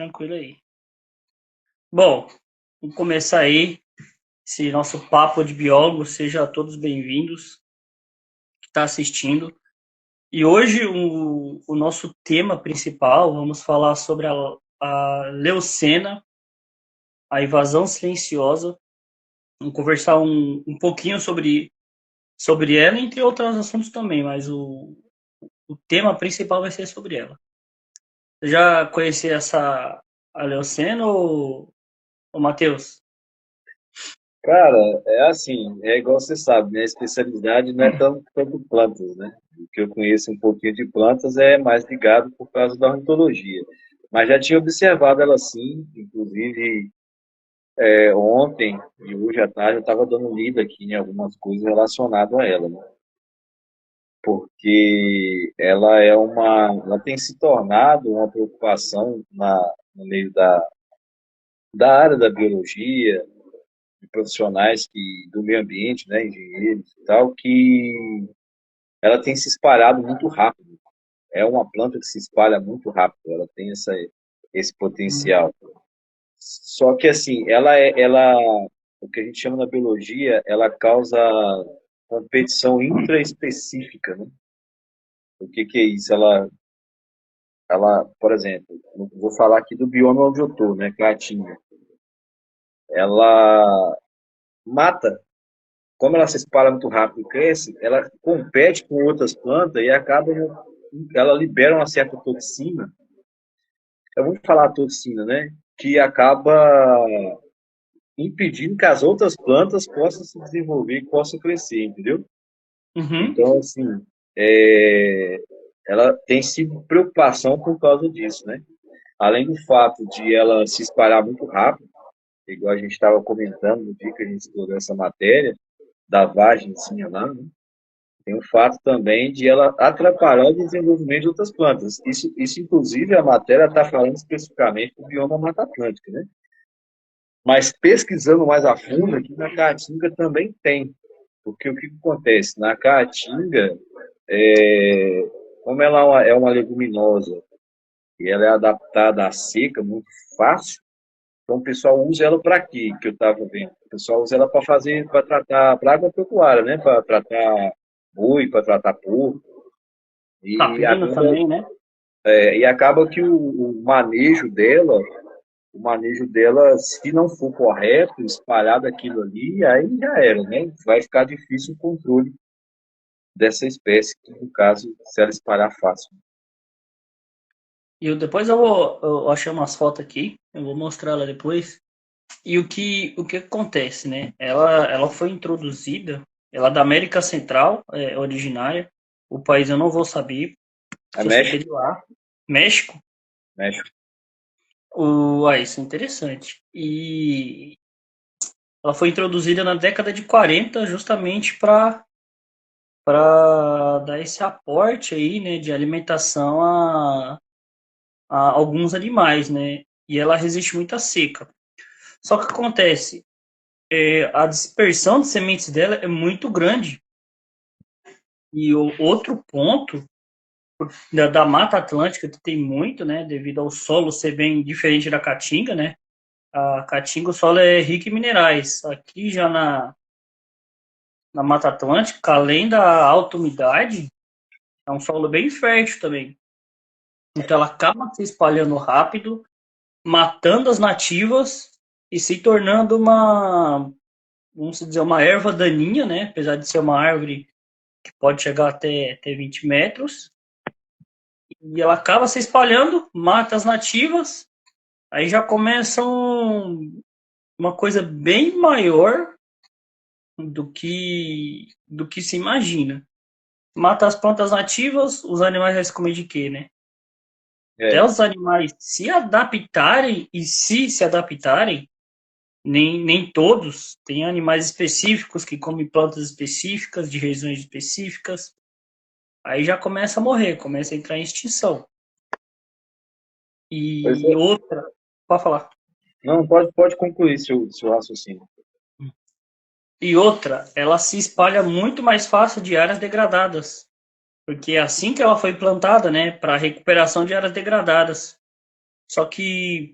tranquilo aí. Bom, vamos começar aí esse nosso papo de biólogo. Sejam todos bem-vindos que está assistindo. E hoje o nosso tema principal, vamos falar sobre a leucena, a invasão silenciosa. Vamos conversar um pouquinho sobre ela, entre outros assuntos também, mas o tema principal vai ser sobre ela. Você já conhecia a leucena ou Matheus? Cara, é assim, é igual você sabe, minha especialidade não é tanto plantas, né? O que eu conheço um pouquinho de plantas é mais ligado por causa da ornitologia. Mas já tinha observado ela sim, inclusive ontem e hoje à tarde eu estava dando lida aqui em algumas coisas relacionadas a ela, né? Porque ela tem se tornado uma preocupação no meio da área da biologia, de profissionais do meio ambiente, né, engenheiros e tal, que ela tem se espalhado muito rápido. É uma planta que se espalha muito rápido, ela tem esse potencial. Só que assim, o que a gente chama na biologia, ela causa competição intraespecífica, né? O que que é isso? Por exemplo, vou falar aqui do bioma onde eu estou, né, Caatinga. Ela mata. Como ela se espalha muito rápido e cresce, ela compete com outras plantas e ela libera uma certa toxina. Eu vou falar toxina, né? Que acaba impedindo que as outras plantas possam se desenvolver e possam crescer, entendeu? Uhum. Então, assim, é, ela tem sido preocupação por causa disso, né? Além do fato de ela se espalhar muito rápido, igual a gente estava comentando no dia que a gente estudou essa matéria, da vagenzinha lá, né? Tem o fato também de ela atrapalhar o desenvolvimento de outras plantas. Isso inclusive, a matéria está falando especificamente do bioma Mata Atlântica, né? Mas pesquisando mais a fundo, aqui na Caatinga também tem. Porque o que acontece? Na Caatinga, como ela é uma leguminosa e ela é adaptada à seca muito fácil, então o pessoal usa ela para quê? Que eu estava vendo. O pessoal usa ela para tratar para agropecuária, né? Para tratar boi, para tratar porco. E Capina acaba também, né? E acaba que o manejo dela, se não for correto, espalhado aquilo ali, aí já era, né? Vai ficar difícil o controle dessa espécie, que no caso, se ela espalhar fácil. E depois eu achei umas fotos aqui, eu vou mostrar ela depois. E o que acontece, né? Ela foi introduzida, ela é da América Central, é originária. O país eu não vou saber, É só sei que é México, de lá. México. México. Isso é interessante. E ela foi introduzida na década de 40 justamente para dar esse aporte aí, né, de alimentação a alguns animais, né? E ela resiste muito à seca. Só que acontece, a dispersão de sementes dela é muito grande. E o outro ponto da Mata Atlântica que tem muito, né, devido ao solo ser bem diferente da Caatinga, né? A Caatinga, o solo é rico em minerais. Aqui já na Mata Atlântica, além da alta umidade, é um solo bem fértil também. Então ela acaba se espalhando rápido, matando as nativas e se tornando vamos dizer, uma erva daninha, né? Apesar de ser uma árvore que pode chegar até 20 metros. E ela acaba se espalhando, mata as nativas, aí já começa uma coisa bem maior do que se imagina. Mata as plantas nativas, os animais vão se comer de quê, né? Até É, os animais se adaptarem, e se adaptarem, nem todos, tem animais específicos que comem plantas específicas, de regiões específicas, aí já começa a morrer, começa a entrar em extinção. pois E é. outra, pode falar. Não, pode concluir seu raciocínio. E outra, ela se espalha muito mais fácil de áreas degradadas, porque é assim que ela foi plantada, né, para recuperação de áreas degradadas. Só que,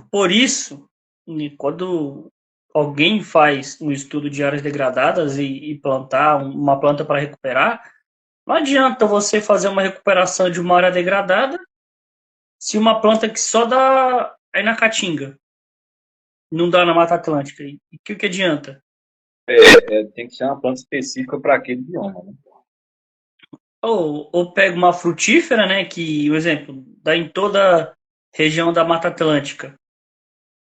por isso, né, quando alguém faz um estudo de áreas degradadas e plantar uma planta para recuperar, não adianta você fazer uma recuperação de uma área degradada se uma planta que só dá aí na Caatinga, não dá na Mata Atlântica. E o que adianta? Tem que ser uma planta específica para aquele bioma, né? Ou pega uma frutífera, né, que, por exemplo, dá em toda a região da Mata Atlântica.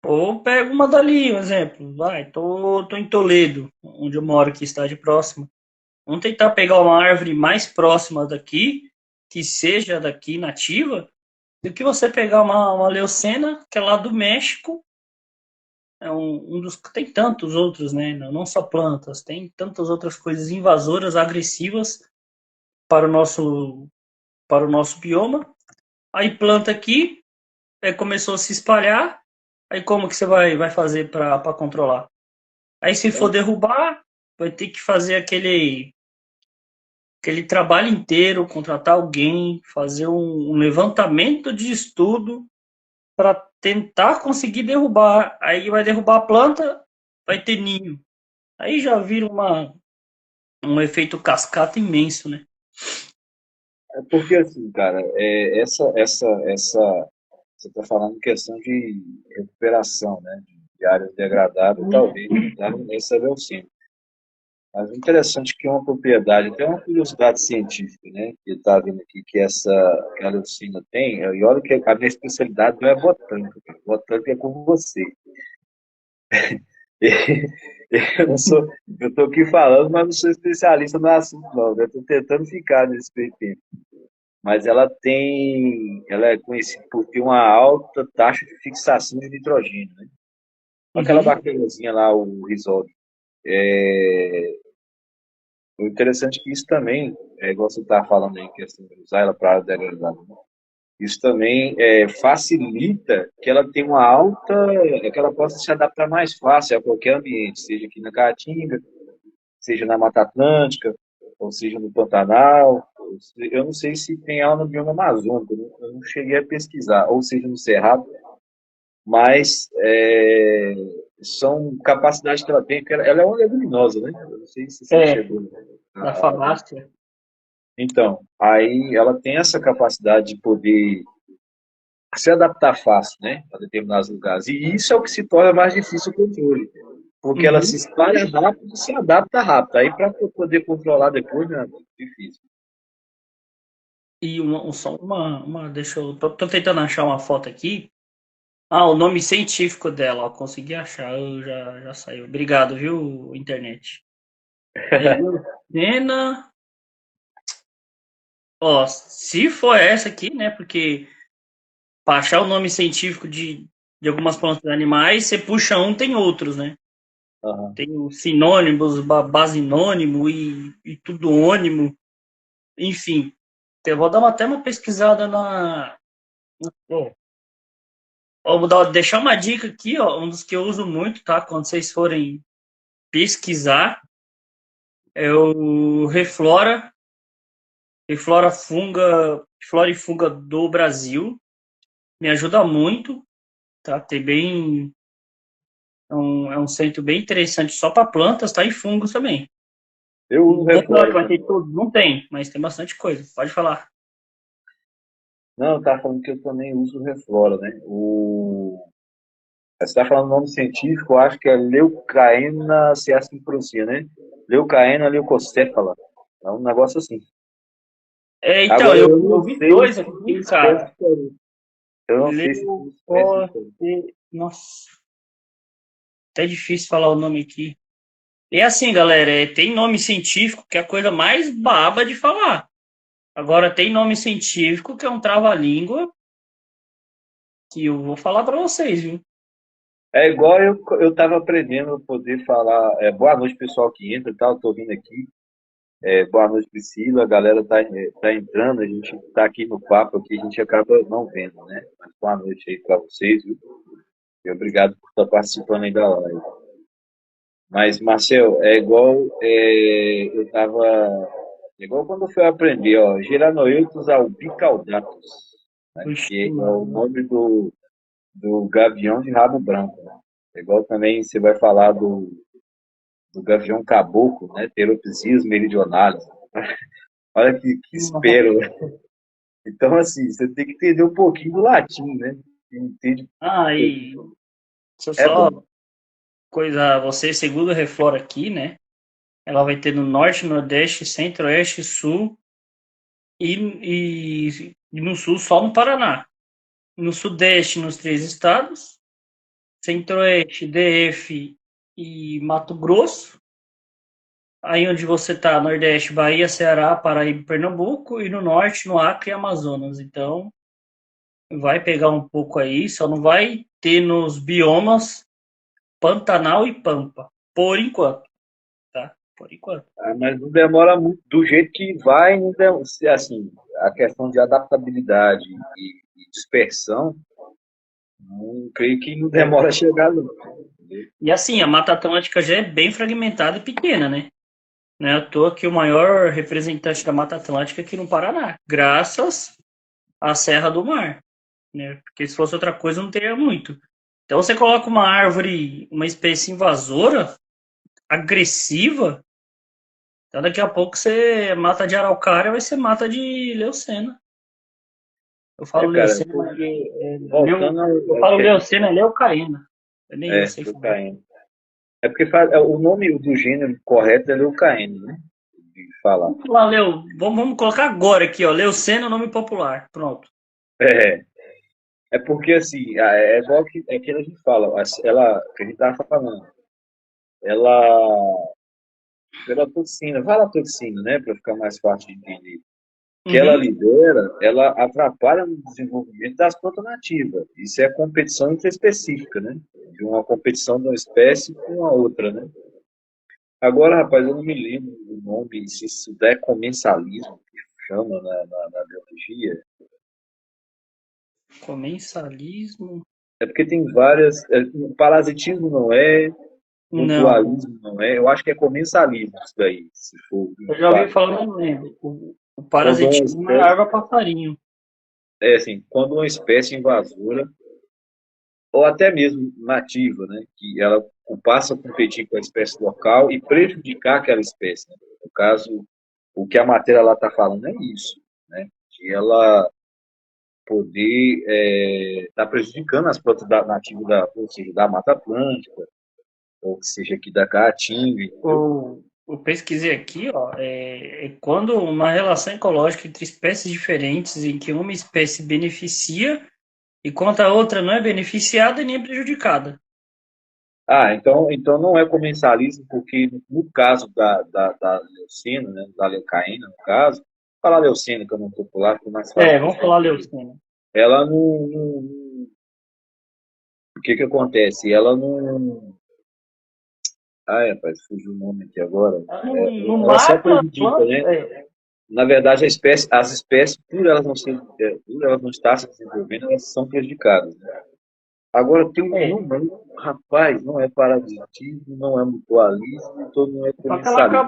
Ou pega uma dali, um exemplo. Vai, tô em Toledo, onde eu moro aqui, cidade próxima. Vamos tentar pegar uma árvore mais próxima daqui, que seja daqui nativa, do que você pegar uma leucena, que é lá do México. É um dos. Tem tantos outros, né? Não só plantas, tem tantas outras coisas invasoras, agressivas para para o nosso bioma. Aí planta aqui, começou a se espalhar. Aí como que você vai fazer para controlar? Aí se for derrubar, vai ter que fazer aquele trabalho inteiro, contratar alguém, fazer um levantamento de estudo para tentar conseguir derrubar. Aí vai derrubar a planta, vai ter ninho. Aí já vira um efeito cascata imenso, né? É porque assim, cara, você está falando questão de recuperação, né, de áreas degradadas, talvez essa é o sim. Mas o interessante é que uma propriedade, tem uma curiosidade científica, né, que está vendo aqui que a leucina tem, e olha que a minha especialidade não é botânica, cara. Botânica é com você. Eu não sou, eu estou aqui falando, mas não sou especialista no assunto, não. Eu estou tentando ficar nesse meio tempo. Mas ela é conhecida por ter uma alta taxa de fixação de nitrogênio, né? Aquela Uhum, bactériazinha lá, o risóbio. O interessante é que isso também, igual você está falando aí, questão de usar ela para área degradada, né? Isso também facilita que ela tenha uma alta, que ela possa se adaptar mais fácil a qualquer ambiente, seja aqui na Caatinga, seja na Mata Atlântica, ou seja no Pantanal. Eu não sei se tem ela no bioma amazônico, eu não cheguei a pesquisar, ou seja no Cerrado, mas são capacidades que ela tem, porque ela é uma leguminosa, né? Eu não sei se você é, chegou da a ver. falácia. Então, aí ela tem essa capacidade de poder se adaptar fácil, né, a determinados lugares. E isso é o que se torna mais difícil o controle, porque ela se Uhum. espalha rápido e se adapta rápido. Aí, para poder controlar depois, né, é muito difícil. E só deixa eu. Tô tentando achar uma foto aqui. Ah, o nome científico dela, ó, consegui achar, já saiu. Obrigado, viu, internet. É Leucena. Ó, se for essa aqui, né? Porque para achar o nome científico de algumas plantas e animais, você puxa um, tem outros, né? Aham. Tem os sinônimos, basinônimo e tudo ônimo, enfim. Eu vou dar até uma pesquisada na. Ó, deixar uma dica aqui, ó, um dos que eu uso muito, tá? Quando vocês forem pesquisar, é o Flora e Funga do Brasil. Me ajuda muito, tá? É um centro bem interessante só para plantas, tá? E fungos também. Eu uso Não vou falar que Reflora vai ter também. tudo, não tem, mas tem bastante coisa. Pode falar. Não, eu estava falando que eu também uso o Reflora, né? Você está falando o nome científico, eu acho que é Leucaena, se é assim que pronuncia, né? Leucaena leucocéfala. É um negócio assim. Então, Agora, eu eu não vi sei dois se tem aqui, espécie cara. diferente. Eu não sei se tem espécie Leucoce... diferente. Nossa, até difícil falar o nome aqui. E assim, galera, tem nome científico que é a coisa mais baba de falar. Agora tem nome científico que é um trava-língua que eu vou falar para vocês, viu? É igual eu estava aprendendo a poder falar. Boa noite, pessoal que entra e tal. Estou vindo aqui. Boa noite, Priscila. A galera tá entrando. A gente está aqui no papo aqui. A gente acaba não vendo, né? Mas boa noite aí para vocês, viu? E obrigado por estar participando aí da live. Mas, Marcel, eu estava. Igual quando eu fui aprender, ó. Geranoeutos albicaudatus, né? Puxa, Que é o nome do. do gavião de rabo branco, né? Igual também você vai falar do gavião caboclo, né? Pteropsis meridionalis. Olha que Nossa. espero. Então, assim, você tem que entender um pouquinho do latim, né? Quem entende, Ah, e deixa eu é só bom. coisa, você, segundo o Reflora aqui, né? Ela vai ter no norte, nordeste, centro-oeste, sul e no sul só no Paraná. No sudeste, nos três estados, centro-oeste, DF e Mato Grosso. Aí onde você tá, nordeste, Bahia, Ceará, Paraíba e Pernambuco, e no norte, no Acre e Amazonas. Então, vai pegar um pouco aí, só não vai ter nos biomas Pantanal e Pampa, por enquanto, tá? Por enquanto. Ah, mas não demora muito, do jeito que vai, não dem- se, assim, a questão de adaptabilidade e dispersão, não creio que não demora a chegar, não. Entendeu? E assim, a Mata Atlântica já é bem fragmentada e pequena, né? Não é à toa que o maior representante da Mata Atlântica é aqui no Paraná, graças à Serra do Mar, né? Porque se fosse outra coisa, não teria muito. Então você coloca uma árvore, uma espécie invasora, agressiva, então daqui a pouco você mata de araucária, vai ser mata de leucena. Eu É, falo cara, leucena, mas voltando eu ao falo que a gente leucena, é leucaena. Nem eu sei falar. leucaena. É porque o nome do gênero correto é leucaena, né? De falar. Vamos falar, vamos colocar agora aqui, ó, leucena é o nome popular. Pronto. É, é porque assim, é igual que a gente fala, ela, que a gente tava falando, ela, pela toxina, fala toxina, né, para ficar mais fácil de entender, que ela Uhum. lidera, ela atrapalha no desenvolvimento das plantas nativas. Isso é competição intraespecífica, né? De uma competição de uma espécie com a outra, né? Agora, rapaz, eu não me lembro do nome, se isso é comensalismo, que chama na biologia. Comensalismo? É porque tem várias. O parasitismo não é, Não. mutualismo não é. Eu acho que é comensalismo isso daí, se for Eu já ouvi mutualismo. falar, mas não lembro. O Quando uma parasitismo é espécie, erva passarinho. é assim, quando uma espécie invasora, ou até mesmo nativa, né, que ela passa a competir com a espécie local e prejudicar aquela espécie. Né? No caso, o que a matéria lá está falando é isso, né? Que ela poder estar prejudicando as plantas nativas ou seja, da Mata Atlântica, ou que seja aqui da Caatinga, entendeu? Eu pesquisei aqui, ó, é quando uma relação ecológica entre espécies diferentes em que uma espécie beneficia enquanto a outra não é beneficiada e nem prejudicada. Ah, então não é comensalismo, porque no caso da leucina, né, da leucaína, no caso, falar leucina, que é um nome popular, fica mais fácil É, o vamos pessoal falar entender. leucemia. Ela o que que acontece? Ela não. Ai, rapaz, fugiu o nome aqui agora. Ela não Ela só mata a prejudica, planta. né? Na verdade, as espécies, por elas não estar se desenvolvendo, elas são prejudicadas. Né? Agora, tem um É, nome, rapaz, não é parasitismo, não é mutualismo, então não é só que ela comensalismo.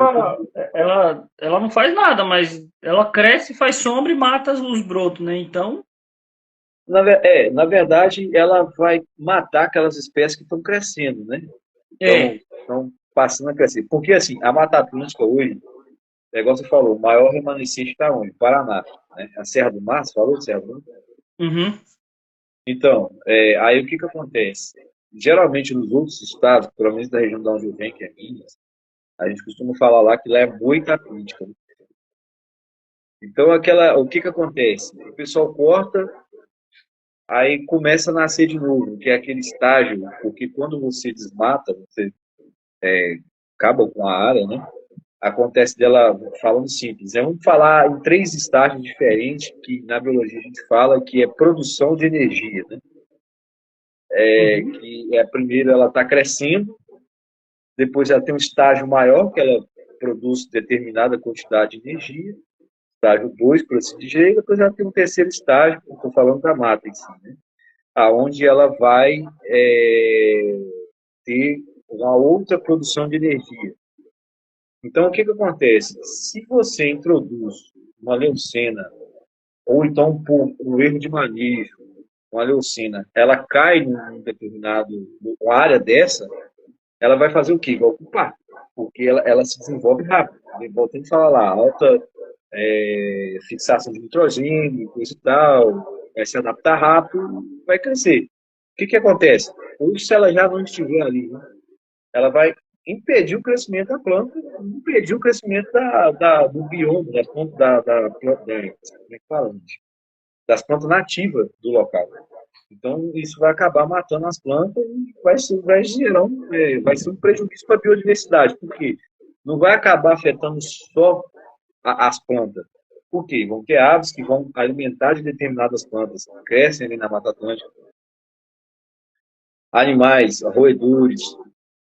acaba, ela não faz nada, mas ela cresce, faz sombra e mata os brotos, né? Então, Na verdade, ela vai matar aquelas espécies que estão crescendo, né? é, Estão passando a crescer. Porque, assim, a Mata Atlântica hoje, o negócio você falou, o maior remanescente está onde? Paraná. Né? A Serra do Mar, você falou Serra do Mar? uhum, Então, aí o que que acontece? Geralmente nos outros estados, pelo menos da região de onde eu venho, que é Minas, a gente costuma falar lá que lá é moita atlântica. Né? Então, o que que acontece? O pessoal corta, aí começa a nascer de novo, que é aquele estágio, porque quando você desmata, você acaba com a área, né? Acontece dela, falando simples, vamos falar em três estágios diferentes que na biologia a gente fala que é produção de energia, né? uhum. Que é primeiro ela está crescendo, depois ela tem um estágio maior que ela produz determinada quantidade de energia, estágio 2 por assim dizer, e depois ela tem um terceiro estágio, que eu estou falando da mata em si, né? Aonde ela vai ter uma outra produção de energia. Então, o que que acontece? Se você introduz uma leucena, ou então por um erro de manejo, uma leucina, ela cai num determinado área dessa, ela vai fazer o quê? Vai ocupar, porque ela se desenvolve rápido. Igual tem que falar lá, alta fixação de nitrogênio, coisa e tal, vai se adaptar rápido, vai crescer. O que que acontece? Ou se ela já não estiver ali, né? Ela vai impedir o crescimento da planta, impedir o crescimento do bioma, das plantas, como é que fala, gente? Das plantas nativas do local. Então, isso vai acabar matando as plantas e vai gerar vai ser um prejuízo para a biodiversidade. Por quê? Não vai acabar afetando só as plantas. Por quê? Vão ter aves que vão alimentar de determinadas plantas que crescem ali na Mata Atlântica, animais, roedores,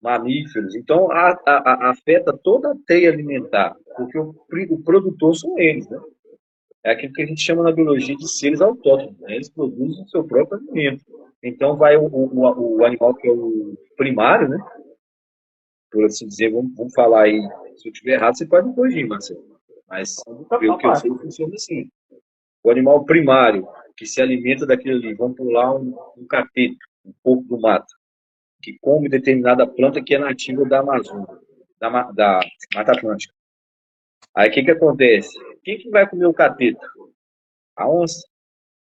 mamíferos. Então, afeta toda a teia alimentar, porque o produtor são eles, né? É aquilo que a gente chama na biologia de seres autóctones, né? Eles produzem o seu próprio alimento. Então, vai o animal que é o primário, né? Por assim dizer, vamos falar aí, se eu estiver errado, você pode me corrigir, Marcelo. Mas, pelo que eu sei, funciona assim. O animal primário, que se alimenta daquilo ali, vamos pular um cateto, um porco do mato, que come determinada planta que é nativa da Amazônia, da Mata Atlântica. Aí o que acontece? Quem que vai comer o cateto? A onça.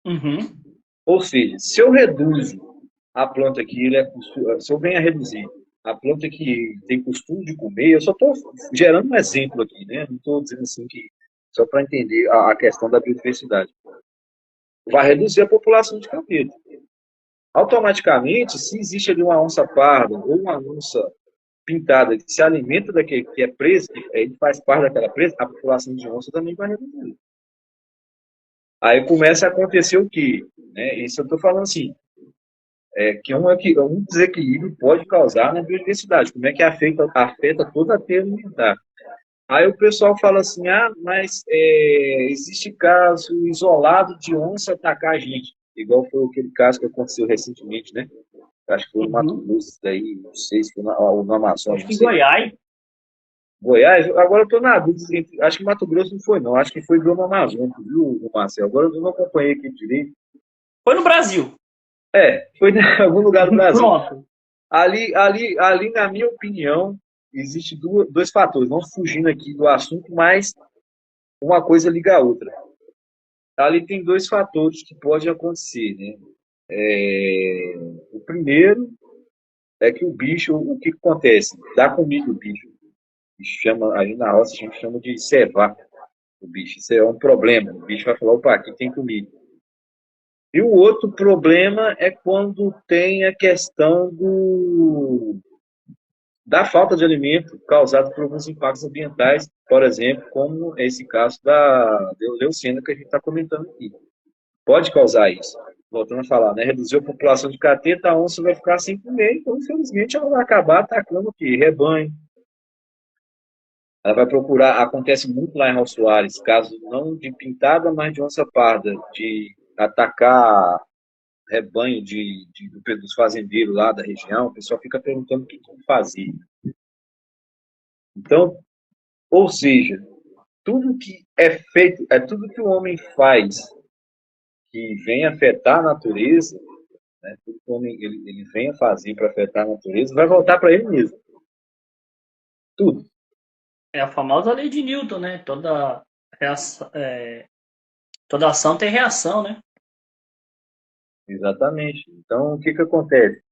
Uhum. Ou seja, se eu reduzo a planta que se eu venho a reduzir a planta que tem costume de comer, eu só estou gerando um exemplo aqui, né? Não estou dizendo assim que só para entender a questão da biodiversidade. Vai reduzir a população de capeta. Automaticamente, se existe ali uma onça parda ou uma onça pintada que se alimenta daquele que é presa, que ele faz parte daquela presa, a população de onça também vai reduzir. Aí começa a acontecer o quê? Né? Isso eu estou falando assim, um desequilíbrio pode causar na biodiversidade. Como é que afeta toda a cadeia alimentar? Aí o pessoal fala assim, mas existe caso isolado de onça atacar a gente, igual foi aquele caso que aconteceu recentemente, né? Acho que foi no Mato Uhum. Grosso, daí, não sei se foi ou no Amazonas, Acho não que em sei. Goiás. Goiás, agora eu estou na dúvida, acho que Mato Grosso não foi, não. Acho que foi do Amazonas, viu, Marcelo? Agora eu não acompanhei aqui direito. Foi no Brasil. Foi em algum lugar do Brasil. Pronto. Ali, na minha opinião, existe dois fatores, não fugindo aqui do assunto, mas uma coisa liga a outra. Ali tem dois fatores que podem acontecer, né? O primeiro é que o bicho, o que acontece? Dá comida o bicho. Chama, ali na roça a gente chama de cevar o bicho. Isso é um problema. O bicho vai falar, opa, aqui tem comida. E o outro problema é quando tem a questão da falta de alimento causado por alguns impactos ambientais, por exemplo, como esse caso da leucina que a gente está comentando aqui. Pode causar isso. Voltando a falar, né? Reduzir a população de cateta, a onça vai ficar sem comer, então, infelizmente, ela vai acabar atacando o quê? Rebanho. Ela vai procurar, acontece muito lá em Raul Soares, caso não de pintada, mas de onça parda, de atacar rebanho dos fazendeiros lá da região, o pessoal fica perguntando o que fazer. Então, ou seja, tudo que é feito, tudo que o homem faz que vem afetar a natureza, né, tudo que o homem ele vem a fazer para afetar a natureza, vai voltar para ele mesmo. Tudo. É a famosa lei de Newton, né? Toda ação tem reação, né? Exatamente. Então, o que que acontece?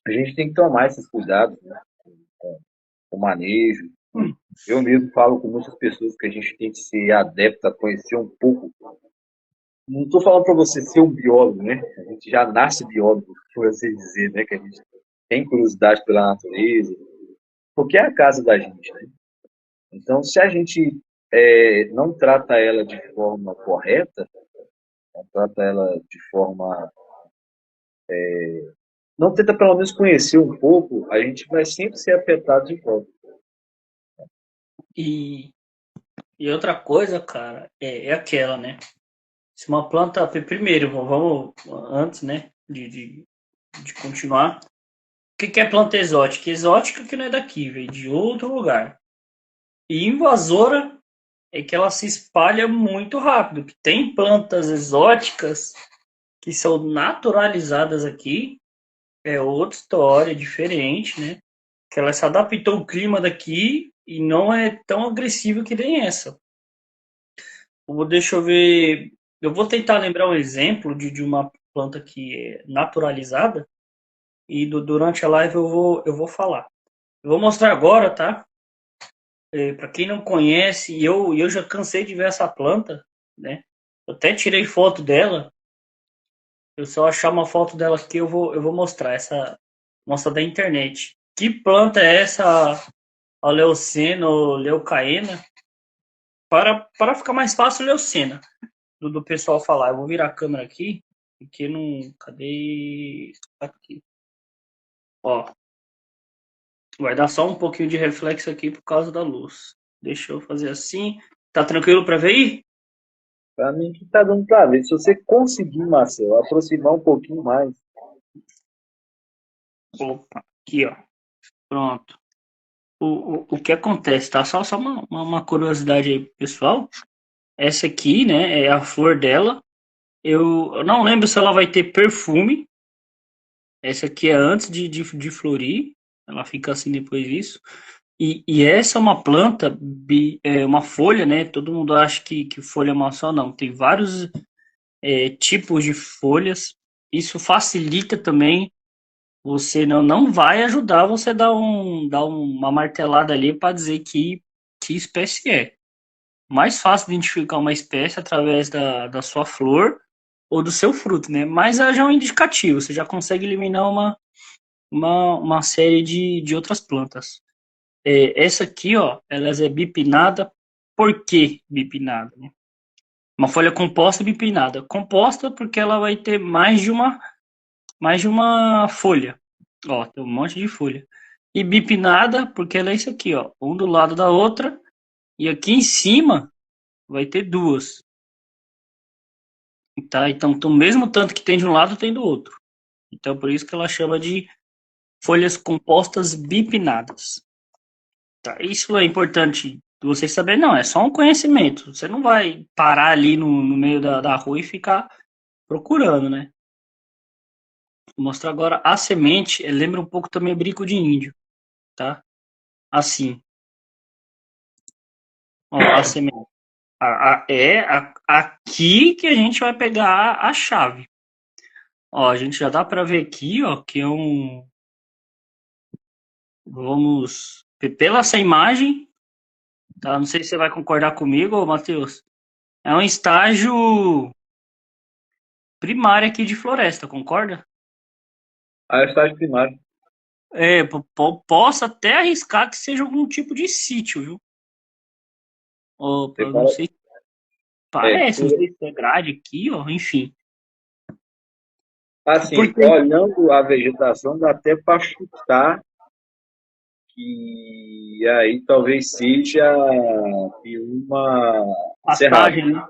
A gente tem que tomar esses cuidados, né, com o manejo. Eu mesmo falo com muitas pessoas que a gente tem que ser adepto a conhecer um pouco. Não estou falando para você ser um biólogo, né? A gente já nasce biólogo, por assim dizer, né? Que a gente tem curiosidade pela natureza, porque é a casa da gente, né? Então, se a gente não trata ela de forma correta, não trata ela de forma. Não tenta pelo menos conhecer um pouco, a gente vai sempre ser afetado de volta. E, e outra coisa, cara, é aquela, né? Se uma planta. Primeiro, vamos antes, né? De continuar. O que é planta exótica? Exótica que não é daqui, veio de outro lugar. E invasora é que ela se espalha muito rápido. Que tem plantas exóticas que são naturalizadas aqui, é outra história, diferente, né? Que ela se adaptou ao clima daqui e não é tão agressiva que nem essa. Deixa eu ver. Eu vou tentar lembrar um exemplo de uma planta que é naturalizada e durante a live eu vou falar. Eu vou mostrar agora, tá? Para quem não conhece, eu já cansei de ver essa planta, né? Eu até tirei foto dela. Eu só achar uma foto dela aqui, eu vou mostrar essa mostra da internet. Que planta é essa, a Leucena, Leucaena? Para ficar mais fácil, Leucena, do pessoal falar. Eu vou virar a câmera aqui, porque não. Cadê? Aqui. Ó, vai dar só um pouquinho de reflexo aqui por causa da luz. Deixa eu fazer assim. Tá tranquilo para ver aí? Para mim que tá dando para ver. Se você conseguir, Marcelo, aproximar um pouquinho mais. Opa, aqui, ó. Pronto. O que acontece, tá? Só uma curiosidade aí, pessoal. Essa aqui, né, é a flor dela. Eu não lembro se ela vai ter perfume. Essa aqui é antes de florir. Ela fica assim depois disso. E essa é uma planta, uma folha, né? Todo mundo acha que folha é uma só, não. Tem vários tipos de folhas. Isso facilita também. Você não vai ajudar você dar uma martelada ali para dizer que espécie é. Mais fácil identificar uma espécie através da sua flor ou do seu fruto, né? Mas já é um indicativo, você já consegue eliminar uma série de outras plantas. Essa aqui, ó, ela é bipinada. Por que bipinada, né? Uma folha composta bipinada. Composta porque ela vai ter mais de uma folha. Ó, tem um monte de folha. E bipinada porque ela é isso aqui, ó, um do lado da outra. E aqui em cima vai ter duas. Tá? Então, o mesmo tanto que tem de um lado, tem do outro. Então, por isso que ela chama de folhas compostas bipinnadas. Tá? Isso é importante vocês saberem, não, é só um conhecimento. Você não vai parar ali no meio da rua e ficar procurando, né? Vou mostrar agora a semente, lembra um pouco também o brinco de índio, tá? Assim, ó, a semente. Aqui que a gente vai pegar a chave. Ó, a gente já dá para ver aqui, ó, que é um. Vamos. Pela essa imagem, tá? Não sei se você vai concordar comigo, Matheus. É um estágio primário aqui de floresta, concorda? Ah, é o estágio primário. Posso até arriscar que seja algum tipo de sítio, viu? Opa, Você eu não fala, sei. é, Parece, não sei se é grade aqui, ó, enfim. assim, Porque olhando a vegetação, dá até para chutar que aí talvez seja de uma cerrado. pastagem, né?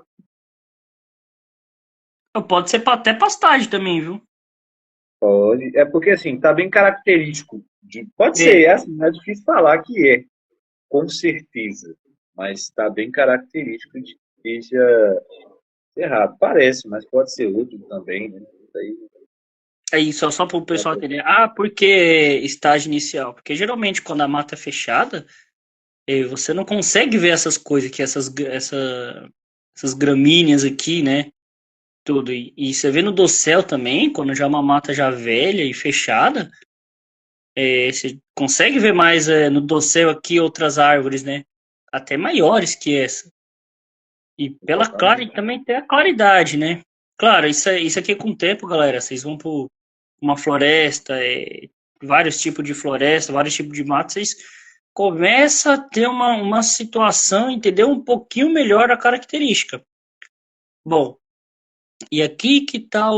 Pode ser até pastagem também, viu? Pode. É porque assim, tá bem característico. Pode ser, É, assim, não é difícil falar que é, com certeza. Mas está bem característico de que seja cerrado. Parece, mas pode ser outro também, né? Isso aí, é isso, só para o dá pessoal pra- entender. Ah, por que estágio inicial? Porque geralmente quando a mata é fechada, você não consegue ver essas coisas aqui, essas gramíneas aqui, né? Tudo. E você vê no dossel também, quando já é uma mata já velha e fechada, você consegue ver mais no dossel aqui outras árvores, né? Até maiores que essa. E pela clara, e exatamente. também tem a claridade, né? Claro, isso aqui com o tempo, galera, vocês vão para uma floresta, vários tipos de floresta, vários tipos de mato, vocês começam a ter uma situação, entender um pouquinho melhor a característica. Bom, e aqui que tá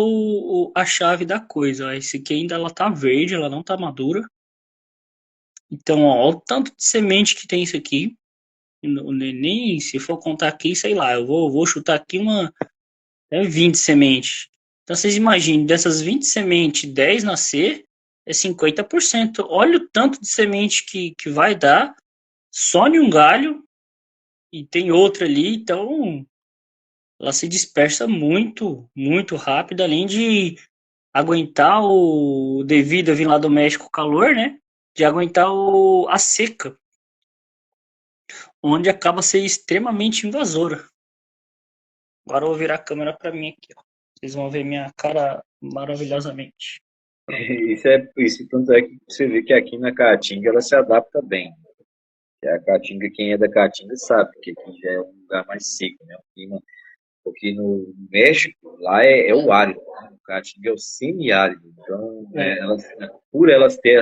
a chave da coisa. Ó. Esse aqui ainda ela tá verde, ela não tá madura. Então, ó, o tanto de semente que tem isso aqui. Nem se for contar aqui, sei lá, eu vou chutar aqui 20 sementes. Então, vocês imaginem, dessas 20 sementes, 10 nascer, é 50%. Olha o tanto de semente que vai dar só em um galho. e tem outra ali, então ela se dispersa muito, muito rápido, além de aguentar o devido a vir lá do México o calor, né? De aguentar a seca, onde acaba ser extremamente invasora. Agora eu vou virar a câmera para mim aqui, ó. Vocês vão ver minha cara maravilhosamente. Pronto. Isso, tanto é que você vê que aqui na Caatinga ela se adapta bem. A Caatinga, quem é da Caatinga sabe que aqui já é um lugar mais seco, né? Porque no México, lá é o árido, né? O Caatinga é o semiárido. Então, É. por elas ter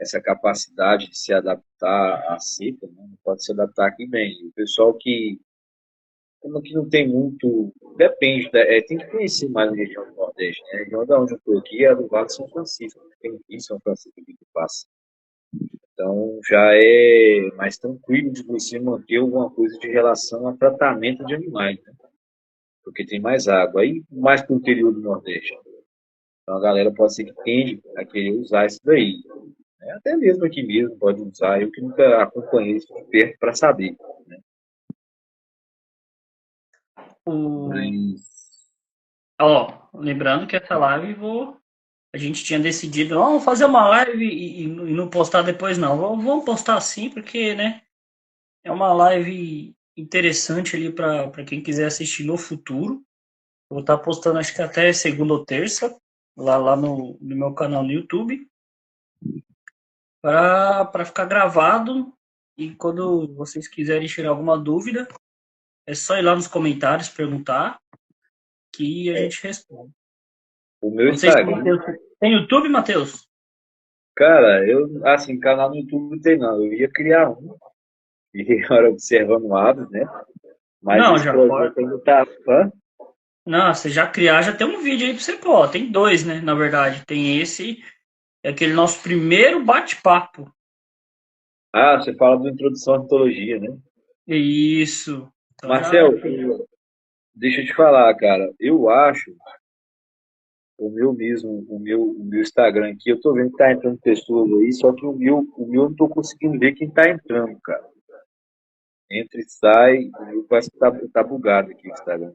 essa capacidade de se adaptar à seca, né? Pode se adaptar aqui bem. E o pessoal como que não tem muito, depende, tem que conhecer mais a região do Nordeste, né? A região da onde eu estou aqui é do Vale de São Francisco, tem um rio São Francisco aqui que passa. Então já é mais tranquilo de você manter alguma coisa de relação a tratamento de animais, né? Porque tem mais água. Aí mais para o interior do Nordeste. Então a galera pode ser que tende a querer usar isso daí. Né? Até mesmo aqui mesmo pode usar. Eu que nunca acompanhei isso de perto para saber. Né? O... Mas Ó, lembrando que essa live a gente tinha decidido, vamos fazer uma live e não postar depois, não. Vamos postar sim, porque, né? É uma live interessante ali para quem quiser assistir no futuro. Eu vou estar postando, acho que até segunda ou terça, lá no meu canal no YouTube, para ficar gravado. E quando vocês quiserem tirar alguma dúvida, é só ir lá nos comentários perguntar que a gente responde. o meu Não sei se o Instagram, Matheus tem YouTube, Matheus? cara, assim, canal no YouTube não tem não. Eu ia criar um, e agora observando o hábito, né? Mas Não, esse já pode. projeto ainda tá. Hã? Não, você já criar, já tem um vídeo aí para você pôr. Tem dois, né? Na verdade, tem esse, é aquele nosso primeiro bate-papo. Ah, você fala da introdução à mitologia, né? Isso. Então já Marcel, deixa eu te falar, cara. Eu acho o meu Instagram aqui, eu tô vendo que tá entrando pessoas aí, só que o meu eu não tô conseguindo ver quem tá entrando, cara. Entra e sai, o meu parece que tá bugado aqui o Instagram.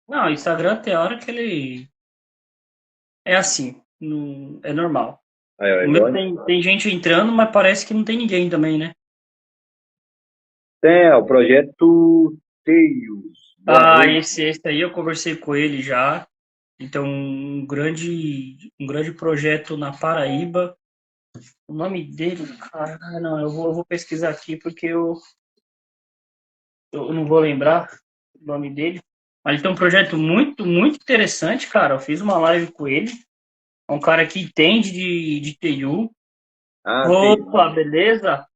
Não, o Instagram tem hora que ele é assim, é normal. Aí, ó, O meu igual. tem gente entrando, mas parece que não tem ninguém também, né? Tem, ó, o projeto Teios. Boa Ah, noite. esse aí eu conversei com ele já. Então, um grande projeto na Paraíba. O nome dele, cara, não, eu vou pesquisar aqui porque eu não vou lembrar o nome dele. Mas ele tem um projeto muito, muito interessante, cara. Eu fiz uma live com ele. É um cara que entende de TU. Ah, Teios. Opa, beleza?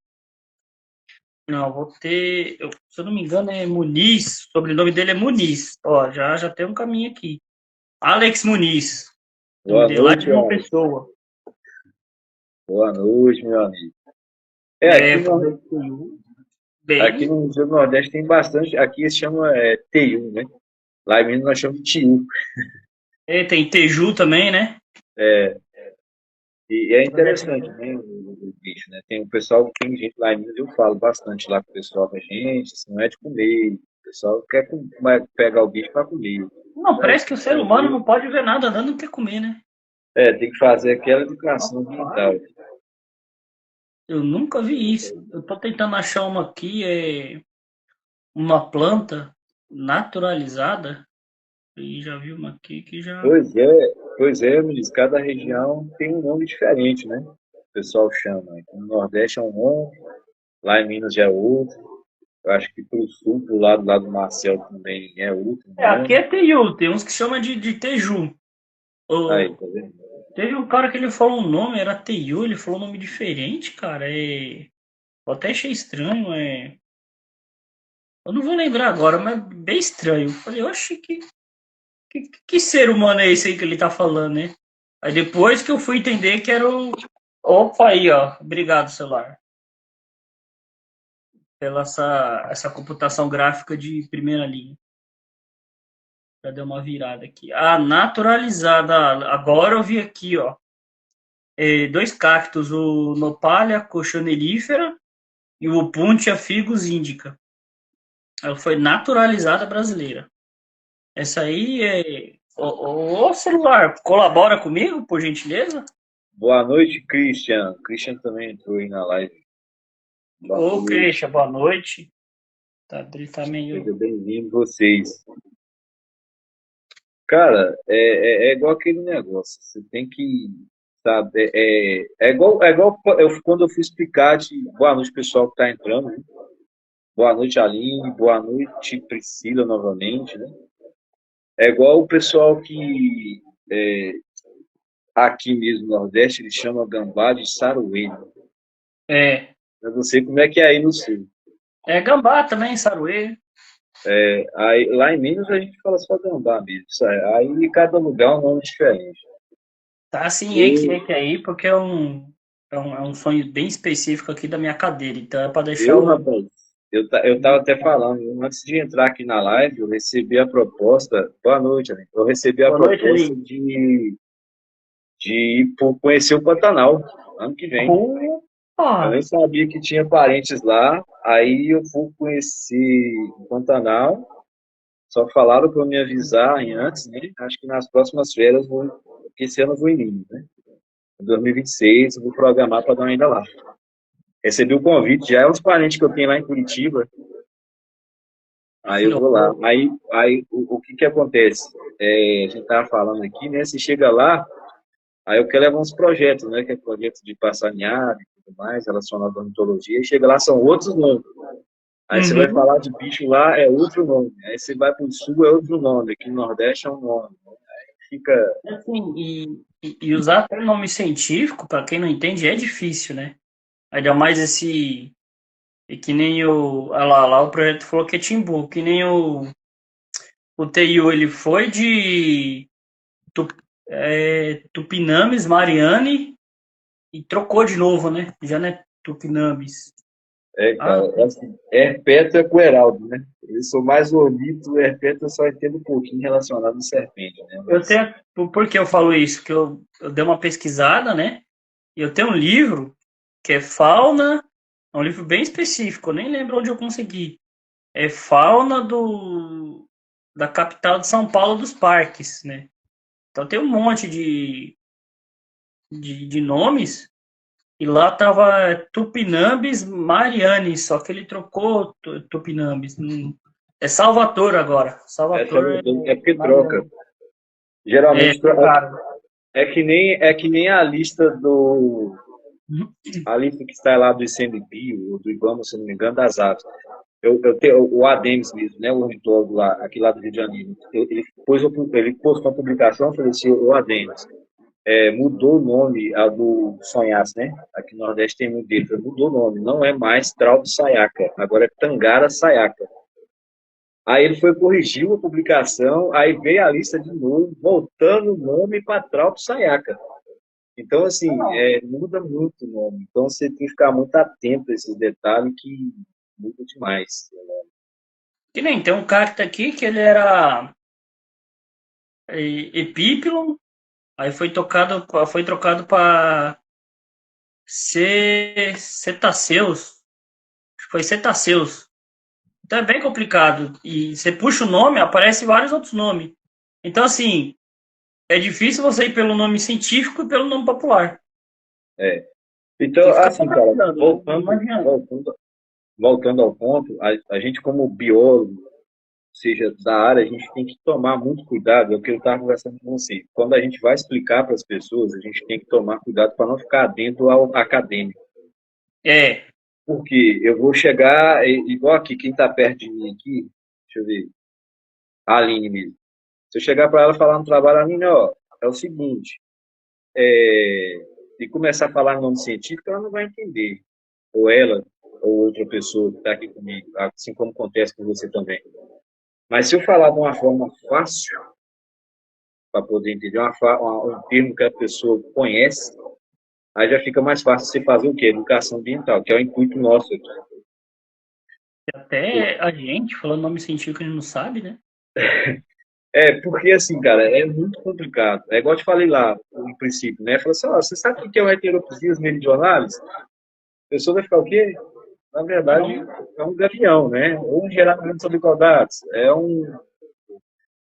Não, vou ter. Se eu não me engano, é Muniz. O sobrenome dele é Muniz. Ó, já tem um caminho aqui. Alex Muniz. O nome Boa dele lá de noite, João Alex. Pessoa. Boa noite, meu amigo. É, É, projeto TU. aqui Bem. no Museu do Nordeste tem bastante. Aqui se chama TU, né? Lá em Minas nós chamamos de TU. É, tem Teju também, né? E é interessante, Projeto. né, o bicho, né? Tem o pessoal, tem gente lá em Minas, eu falo bastante lá com o pessoal, com a gente, assim, não é de comer. O pessoal quer pegar o bicho para comer. Não, Mas parece que tem o que ser humano fazer, não pode ver nada andando, não quer comer, né? tem que fazer aquela educação ambiental. Rapaz, eu nunca vi isso. Eu tô tentando achar uma aqui, uma planta naturalizada. E já vi uma aqui que já. Pois é, Luiz, cada região tem um nome diferente, né? O pessoal chama. Então, no Nordeste é um nome, lá em Minas já é outro. Eu acho que pro sul, pro lado lá do Marcel também é outro Aqui nome. é Teju, tem uns que chamam de Teju. Aí, Ô, tá vendo? teve um cara que ele falou um nome, era Teju, ele falou um nome diferente, cara. Eu até achei estranho, Eu não vou lembrar agora, mas bem estranho. Eu falei, oxe, que ser humano é esse aí que ele tá falando, né? Aí depois que eu fui entender que era o. Opa, aí, ó. Obrigado, celular. Pela essa computação gráfica de primeira linha. Já deu uma virada aqui. A naturalizada. Agora eu vi aqui, ó. Dois cactos, o Nopalha cochonelífera e o Opuntia Ficus indica. Ela foi naturalizada brasileira. Essa aí é. Ô, celular, colabora comigo, por gentileza? Boa noite, Christian. Christian também entrou aí na live. Boa Ô, noite. Christian, boa noite. Tá, ele tá Seja meio. bem-vindo vocês. Cara, é igual aquele negócio. Você tem que, sabe, é igual quando eu fui explicar de boa noite, pessoal que está entrando, né? Boa noite, Aline. Boa noite, Priscila, novamente, né? É igual o pessoal que aqui mesmo no Nordeste eles chamam gambá de saruê. É. Eu não sei como é que é aí no Sul. É gambá também, saruê. Aí, lá em Minas a gente fala só gambá mesmo. Aí cada lugar é um nome diferente. Tá assim, Eu, eike aí, porque é um sonho bem específico aqui da minha cadeira. Então é para deixar eu, o. rapaz, eu tava até falando, antes de entrar aqui na live, eu recebi a proposta. Boa noite, amigo. Eu recebi a Boa noite, proposta Eli. de ir conhecer o Pantanal ano que vem. Eu Opa! nem sabia que tinha parentes lá. Aí eu fui conhecer o Pantanal. Só falaram para eu me avisar antes, né? Acho que nas próximas férias, porque esse ano eu vou em Minas, né? Em 2026, eu vou programar para dar uma ida lá. Recebi o convite, já é uns parentes que eu tenho lá em Curitiba, aí eu vou lá. Aí o que que acontece? A gente tava falando aqui, né? Se chega lá, aí eu quero levar uns projetos, né? Que é projeto de passarinhada e tudo mais, relacionado à ornitologia, e chega lá, são outros nomes. Aí você vai Uhum. falar de bicho lá, é outro nome. Aí você vai para o sul, é outro nome. Aqui no Nordeste é um nome. Fica. Assim, e usar até nome científico, para quem não entende, é difícil, né? Ainda mais esse. E que nem o. Olha lá o projeto falou que é Timbu, que nem o TIU, ele foi de Tupinames, Mariane, e trocou de novo, né? Já não é Tupinames. Ah, Cara, é assim, Herpétua com Heraldo, né? Eu sou mais ornito, Herpétua eu só entendo um pouquinho relacionado à serpente, né? eu Mas tenho. Por que eu falo isso? Que eu dei uma pesquisada, né? E eu tenho um livro que é Fauna, é um livro bem específico, eu nem lembro onde eu consegui. É Fauna da capital de São Paulo dos parques, né? Então tem um monte de nomes. E lá tava Tupinambis Mariani, só que ele trocou Tupinambis. É Salvador agora. Salvador é porque troca. Mariani. É, Geralmente trocaram. é que nem a lista que está lá do ICMBio, ou do IBAMA, se não me engano, das aves. Eu tenho o Ademes mesmo, né? O ornitólogo lá, aqui lá do Rio de Janeiro. Ele postou uma publicação, falou assim, o Ademes. Mudou o nome a do Sonhaço, né? Aqui no Nordeste tem muito dele, mudou o nome, não é mais Trauto Sayaka, agora é Tangara Sayaka. Aí ele foi corrigir a publicação, aí veio a lista de novo, voltando o nome para Trauto Sayaka. Então, assim, muda muito o nome. Então, você tem que ficar muito atento a esses detalhes que muda demais. Que nem tem um cacto aqui que ele era Epipilon, aí foi trocado para Cetaceus. Foi Cetaceus. Então é bem complicado. E você puxa o nome, aparece vários outros nomes. Então, assim, é difícil você ir pelo nome científico e pelo nome popular. É. Então, Que fica assim, cara, paralisando, né? Não adianta. voltando ao ponto, a gente como biólogo, seja da área, a gente tem que tomar muito cuidado, é o que eu estava conversando com você. Quando a gente vai explicar para as pessoas, a gente tem que tomar cuidado para não ficar dentro ao acadêmico. É, Porque eu vou chegar, igual aqui, quem está perto de mim aqui, deixa eu ver, a Aline mesmo. Se eu chegar para ela falar no trabalho, Aline, ó, é o seguinte, e começar a falar no nome científico, ela não vai entender. Ou ela, ou outra pessoa que está aqui comigo, assim como acontece com você também. Mas se eu falar de uma forma fácil, para poder entender um termo que a pessoa conhece, aí já fica mais fácil você fazer o quê? Educação ambiental, que é o intuito nosso aqui. até a gente, falando nome científico, a gente não sabe, né? Porque assim, cara, é muito complicado. É igual eu te falei lá, no princípio, né? Falou assim, ó, você sabe o que é o Heteropsias meridionalis? A pessoa vai ficar o quê? Na É verdade, um, é um gavião, né? Ou um gerador de igualdades. É um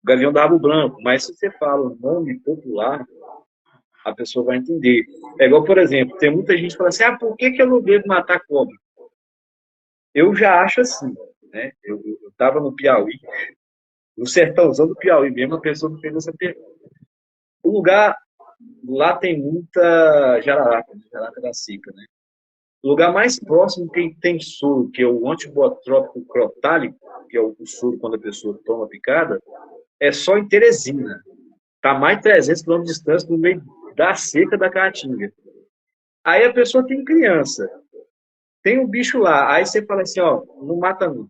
gavião da rabo branco. Mas se você fala o nome popular, a pessoa vai entender. É igual, por exemplo, tem muita gente que fala assim, por que eu não devo matar cobra? Eu já acho assim, né? Eu estava no Piauí, no sertãozão do Piauí mesmo, a pessoa me fez essa pergunta. O lugar, lá tem muita jararaca, jararaca da seca, né? O lugar mais próximo que tem soro, que é o antibiotrópico crotálico, que é o soro quando a pessoa toma picada, é só em Teresina. Está mais de 300 quilômetros de distância no meio da seca da Caatinga. Aí a pessoa tem criança, tem um bicho lá, aí você fala assim, ó, não mata não.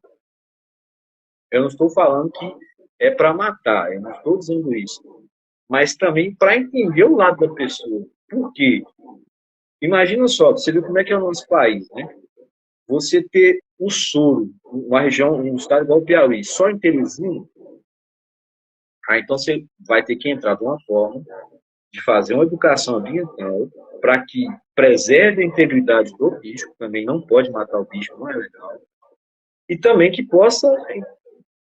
Eu não estou falando que é para matar, eu não estou dizendo isso. Mas também para entender o lado da pessoa. Por quê? Imagina só, você viu como é que é o nosso país, né? Você ter o soro, uma região, um estado igual o Piauí, só em Teresina, então você vai ter que entrar de uma forma de fazer uma educação ambiental para que preserve a integridade do bicho, também não pode matar o bicho, não é legal, e também que possa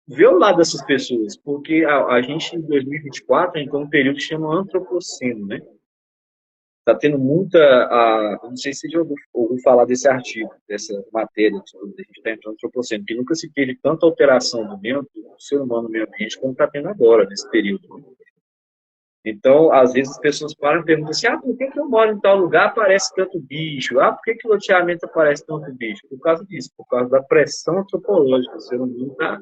ver o lado dessas pessoas, porque a gente em 2024 entrou num período que chama antropoceno, né? Está tendo muita. Não sei se você já ouviu falar desse artigo, dessa matéria, de tudo, a gente está entrando no antropoceno, que nunca se teve tanta alteração do ser humano no meio ambiente como está tendo agora, nesse período. Então, às vezes as pessoas param e perguntam assim: por que eu moro em tal lugar aparece tanto bicho? Por que o loteamento aparece tanto bicho? Por causa disso, por causa da pressão antropológica. O ser humano está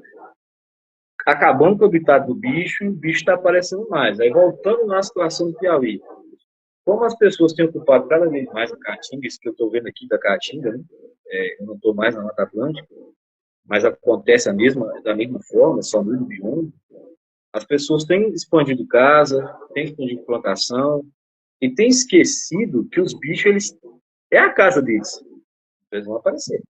acabando com o habitat do bicho e o bicho está aparecendo mais. Aí, voltando na situação do Piauí, como as pessoas têm ocupado cada vez mais a Caatinga, isso que eu estou vendo aqui da Caatinga, né? Eu não estou mais na Mata Atlântica, mas acontece da mesma forma, só muda o bioma. As pessoas têm expandido casa, têm expandido plantação, e têm esquecido que os bichos, é a casa deles. Eles vão aparecer.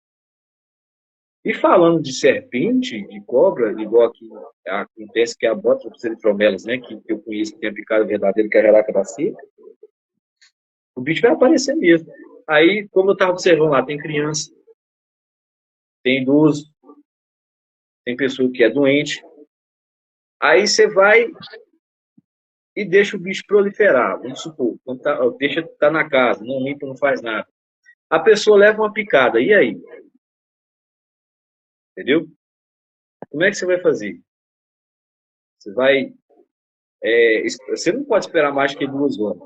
E falando de serpente, de cobra, igual aqui acontece que é a Botrys eritromelas, né, que eu conheço que tem a picada verdadeira, que é a jaraca da seca, o bicho vai aparecer mesmo. Aí, como eu estava observando lá, tem criança, tem idoso, tem pessoa que é doente. Aí você vai e deixa o bicho proliferar. Vamos supor, deixa tá na casa, não limpa, não faz nada. A pessoa leva uma picada, e aí? Entendeu? Como é que você vai fazer? Você vai. Você não pode esperar mais que 2 horas.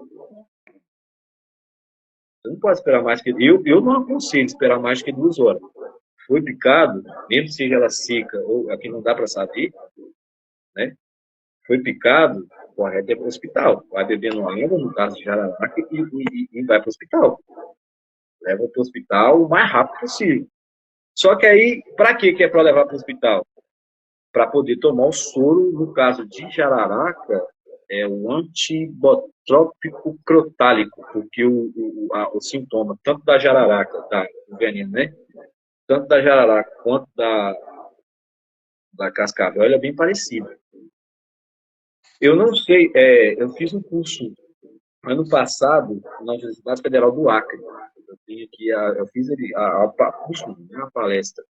Você não pode esperar mais que. Eu não aconselho esperar mais que 2 horas. Foi picado, mesmo que seja ela seca ou aqui não dá para saber, né? Foi picado, correto é para o hospital. Vai bebendo água, no caso de jararaca, e vai para o hospital. Leva para o hospital o mais rápido possível. Só que aí, para que é para levar para o hospital? Para poder tomar o soro, no caso de jararaca, é o antibotrópico crotálico, porque o sintoma, tanto da jararaca, do veneno, né? Tanto da jararaca quanto da cascavel, é bem parecido. Eu não sei, eu fiz um curso ano passado na Universidade Federal do Acre. Eu tenho aqui, eu fiz curso, né, a palestra,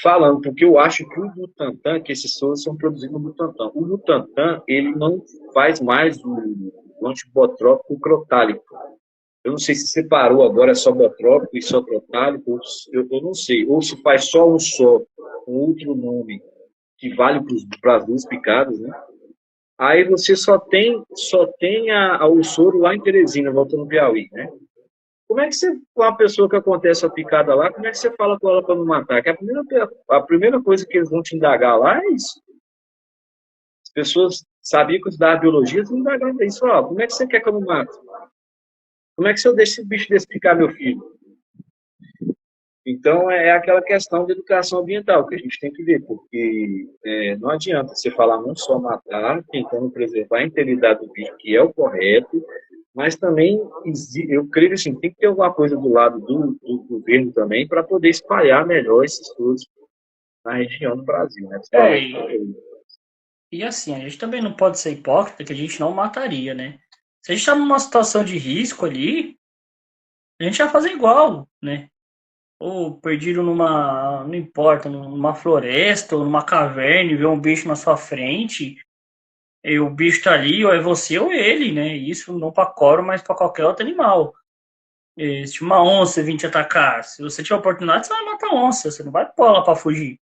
falando, porque eu acho que o Butantan, que esses soros são produzidos no Butantan. O Butantan, ele não faz mais o antibotrópico crotálico. Eu não sei se separou agora, é só botrópico e só crotálico, eu não sei. Ou se faz só um só, com outro nome, que vale para as duas picadas, né? Aí você só tem o soro lá em Teresina, voltando no Piauí, né? Como é que você, com a pessoa que acontece a picada lá, como é que você fala com ela para não matar? Que a primeira coisa que eles vão te indagar lá é isso. As pessoas sabiam que estudar biologia, eles indagavam isso. Como é que você quer que eu não mate? Como é que se eu deixo esse bicho desse picar meu filho? Então, é aquela questão de educação ambiental que a gente tem que ver, porque não adianta você falar não só matar, tentando preservar a integridade do bicho, que é o correto, mas também, eu creio assim, tem que ter alguma coisa do lado do governo também para poder espalhar melhor esses estudos na região do Brasil, né? é, Principalmente e assim, a gente também não pode ser hipócrita que a gente não mataria, né? Se a gente está numa situação de risco ali, a gente vai fazer igual, né? ou perdido numa, não importa, numa floresta ou numa caverna e vê um bicho na sua frente, e o bicho tá ali, ou é você ou ele, né? Isso não para coro, mas para qualquer outro animal. E se uma onça vir te atacar, se você tiver oportunidade, você vai matar a onça, você não vai pôr ela para fugir.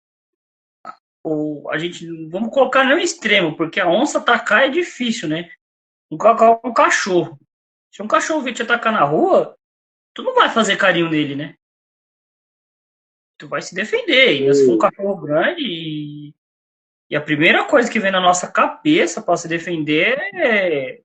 Ou a gente, vamos colocar no extremo, porque a onça atacar é difícil, né? Um cachorro. Se um cachorro vir te atacar na rua, tu não vai fazer carinho nele, né? Tu vai se defender. Ainda se for um cachorro grande e a primeira coisa que vem na nossa cabeça para se defender é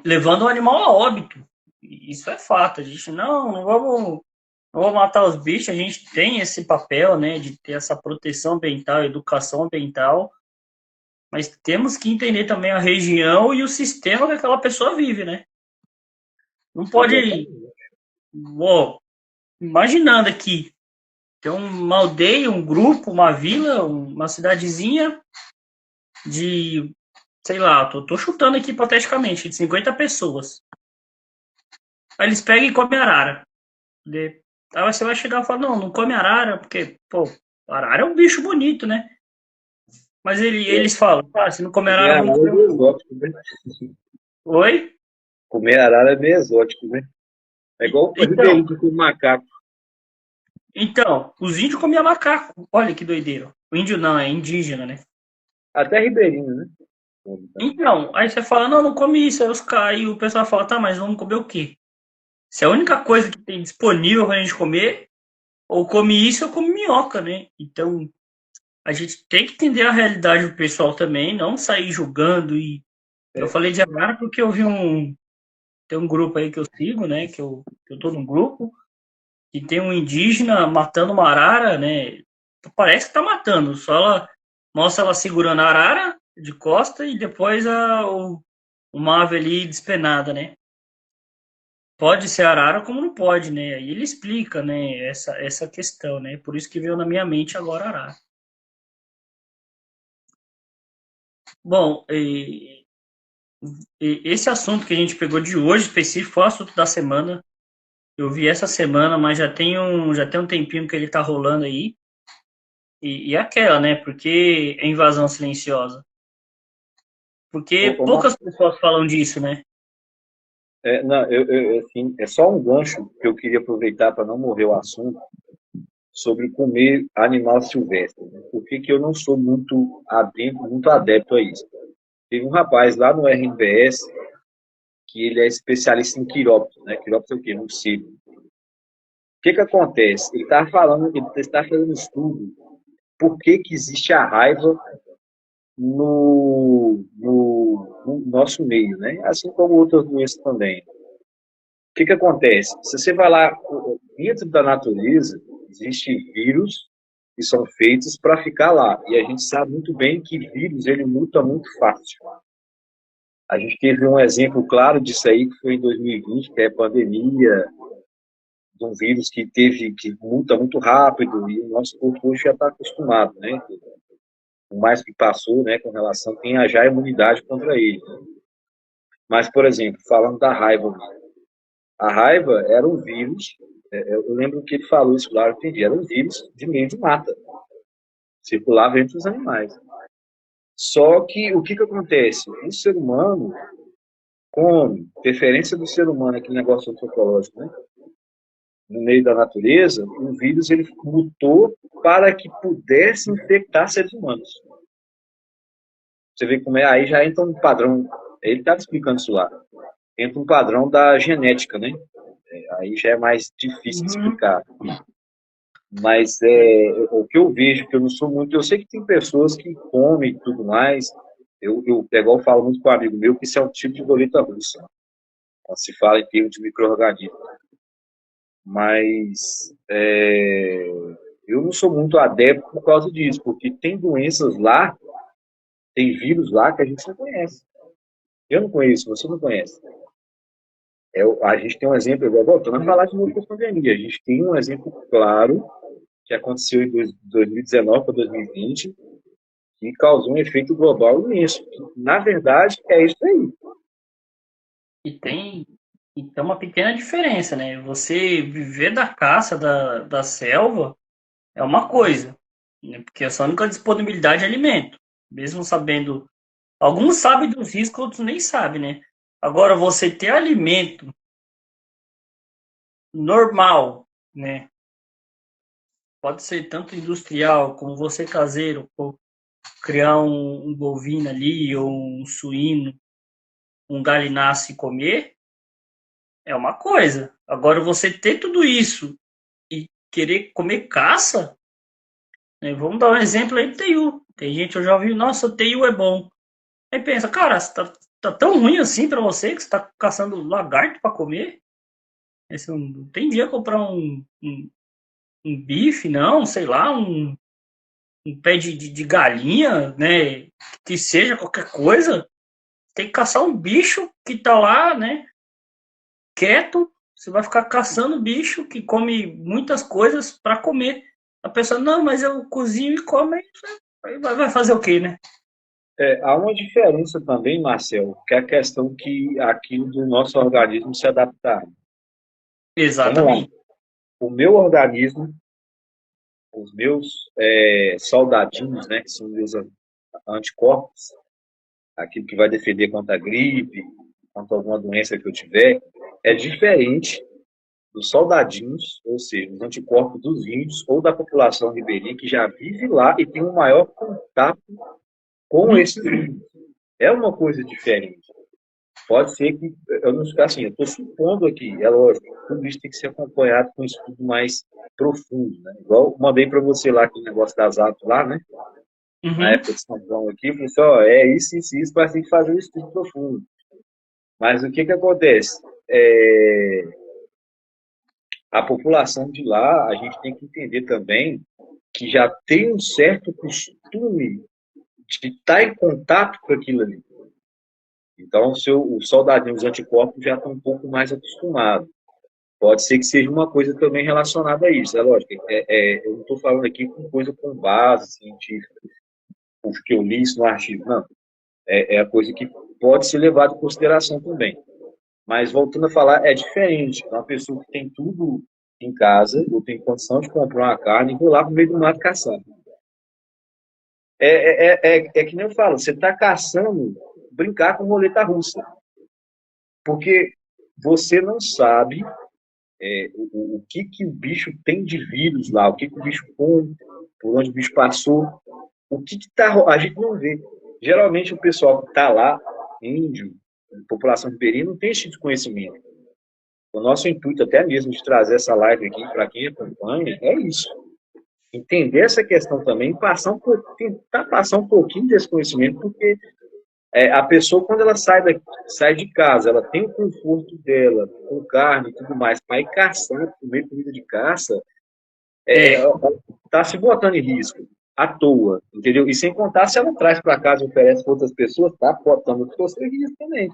levando o animal a óbito. Isso é fato. A gente não vamos matar os bichos. A gente tem esse papel, né, de ter essa proteção ambiental, educação ambiental, mas temos que entender também a região e o sistema que aquela pessoa vive, né? Não pode, Exatamente. ó, imaginando aqui, tem uma aldeia, um grupo, uma vila, uma cidadezinha de, sei lá, tô chutando aqui hipoteticamente, de 50 pessoas. Aí eles pegam e comem arara. Aí você vai chegar e falar, não, não come arara, porque, pô, arara é um bicho bonito, né? Mas É, eles falam, ah, se não comer comer arara, vamos arara é comer o meio quê? exótico, né? Oi? Comer arara é meio exótico, né? É igual o Então, ribeirinho com macaco. então, os índios comiam macaco. Olha que doideira. O índio não, é indígena, né? Até ribeirinho, né? Então, aí você fala, não, não come isso. Aí o pessoal fala, tá, mas vamos comer o quê? Se a única coisa que tem disponível pra gente comer, ou come isso ou come minhoca, né? Então, a gente tem que entender a realidade do pessoal também, não sair julgando. E eu É, falei de agora porque eu vi tem um grupo aí que eu sigo, né? Que eu tô num grupo, e tem um indígena matando uma arara, né? Parece que tá matando, só ela mostra ela segurando a arara de costa e depois uma ave ali despenada, né? Pode ser arara como não pode, né? Aí ele explica, né, essa questão, né? Por isso que veio na minha mente agora arara. Bom, esse assunto que a gente pegou de hoje específico foi o assunto da semana. Eu vi essa semana, mas já tem um tempinho que ele tá rolando aí. E aquela, né? Porque é invasão silenciosa. Porque poucas Marcos, pessoas falam disso, né? não, assim, é só um gancho que eu queria aproveitar para não morrer o assunto sobre comer animal silvestre. Né? Por que que eu não sou muito adepto a isso? Teve um rapaz lá no RNBS que ele é especialista em quiróptero, né? Quiróptero é o quê? Morcego. O que que acontece? Ele está fazendo um estudo por que que existe a raiva no nosso meio, né? Assim como outras doenças também. O que que acontece? Se você vai lá dentro da natureza, existem vírus que são feitos para ficar lá. E a gente sabe muito bem que vírus ele muta muito fácil. A gente teve um exemplo claro disso aí que foi em 2020, que é a pandemia de um vírus que muta muito rápido e o nosso corpo hoje já está acostumado, né? Por mais que passou, né, com relação tem já a imunidade contra ele. Mas, por exemplo, falando da raiva, a raiva era um vírus, eu lembro que ele falou isso lá, eu entendi, era um vírus de meio de mata, circulava entre os animais. Só que o que, que acontece? O ser humano, com interferência do ser humano, aquele negócio antropológico, né? No meio da natureza, o vírus ele mutou para que pudesse infectar seres humanos. Você vê como é, aí já entra um padrão, ele estava explicando isso lá, entra um padrão da genética, né? Aí já é mais difícil de Uhum. explicar. Mas o que eu vejo, que eu não sou muito. Eu sei que tem pessoas que comem e tudo mais. Eu falo muito com um amigo meu que isso é um tipo de roleta russa. Quando se fala em termos de micro-organismo. Mas eu não sou muito adepto por causa disso, porque tem doenças lá, tem vírus lá que a gente não conhece. Eu não conheço, você não conhece. A gente tem um exemplo, agora voltando a falar de novo da pandemia, a gente tem um exemplo claro que aconteceu em 2019 para 2020, que causou um efeito global imenso. Na verdade, é isso aí. E tem. Então, uma pequena diferença, né? Você viver da caça, da selva, é uma coisa, né? Porque é só a única disponibilidade de alimento. Mesmo sabendo. Alguns sabem dos riscos, outros nem sabem, né? Agora, você ter alimento normal, né? Pode ser tanto industrial como você caseiro, ou criar um bovino ali, ou um suíno, um galináceo e comer, é uma coisa. Agora, você ter tudo isso e querer comer caça, né? Vamos dar um exemplo aí do TU. Tem gente, eu já ouvi, nossa, o TU é bom. Aí pensa, cara, tá tão ruim assim pra você que você tá caçando lagarto pra comer? Aí você não tem dia comprar um bife, não, sei lá, um pé de galinha, né? Que seja qualquer coisa. Tem que caçar um bicho que tá lá, né? Quieto. Você vai ficar caçando bicho que come muitas coisas para comer. A pessoa, não, mas eu cozinho e como. Aí vai fazer o quê, né? Há uma diferença também, Marcel, que é a questão que aquilo do nosso organismo se adaptar. Vamos lá. Exatamente. O meu organismo, os meus soldadinhos, né, que são meus anticorpos, aquilo que vai defender contra a gripe, contra alguma doença que eu tiver, é diferente dos soldadinhos, ou seja, os anticorpos dos índios ou da população ribeirinha que já vive lá e tem um maior contato com Uhum. esses índios. É uma coisa diferente. Pode ser que, eu não assim, eu estou supondo aqui, é lógico, tudo isso tem que ser acompanhado com um estudo mais profundo, né? Igual eu mandei para você lá aquele negócio das aves lá, né? Na Uhum. época de São João aqui, eu falei assim, ó, é isso, mas tem que fazer um estudo profundo. Mas o que que acontece? A população de lá, a gente tem que entender também que já tem um certo costume de estar em contato com aquilo ali. Então, os soldadinhos anticorpos já estão um pouco mais acostumados. Pode ser que seja uma coisa também relacionada a isso, é lógico. Eu não estou falando aqui com coisa com base científica, porque eu li isso no artigo, não. É a coisa que pode ser levada em consideração também. Mas, voltando a falar, é diferente. Uma pessoa que tem tudo em casa, eu tenho condição de comprar uma carne e vou lá para o meio do mato caçar. É que nem eu falo, você está caçando, brincar com roleta russa. Porque você não sabe o que, que o bicho tem de vírus lá, o que, que o bicho come, por onde o bicho passou, o que está. A gente não vê. Geralmente o pessoal que está lá, índio, população ribeirinha, não tem esse tipo de conhecimento. O nosso intuito, até mesmo, de trazer essa live aqui para quem acompanha, é isso. Entender essa questão também, tentar passar um pouquinho desse conhecimento, porque a pessoa, quando ela sai de casa, ela tem o conforto dela, com carne e tudo mais, para ir caçar, comer comida de caça, É. está se botando em risco à toa, entendeu? E sem contar se ela traz para casa e oferece para outras pessoas, está botando você em risco também.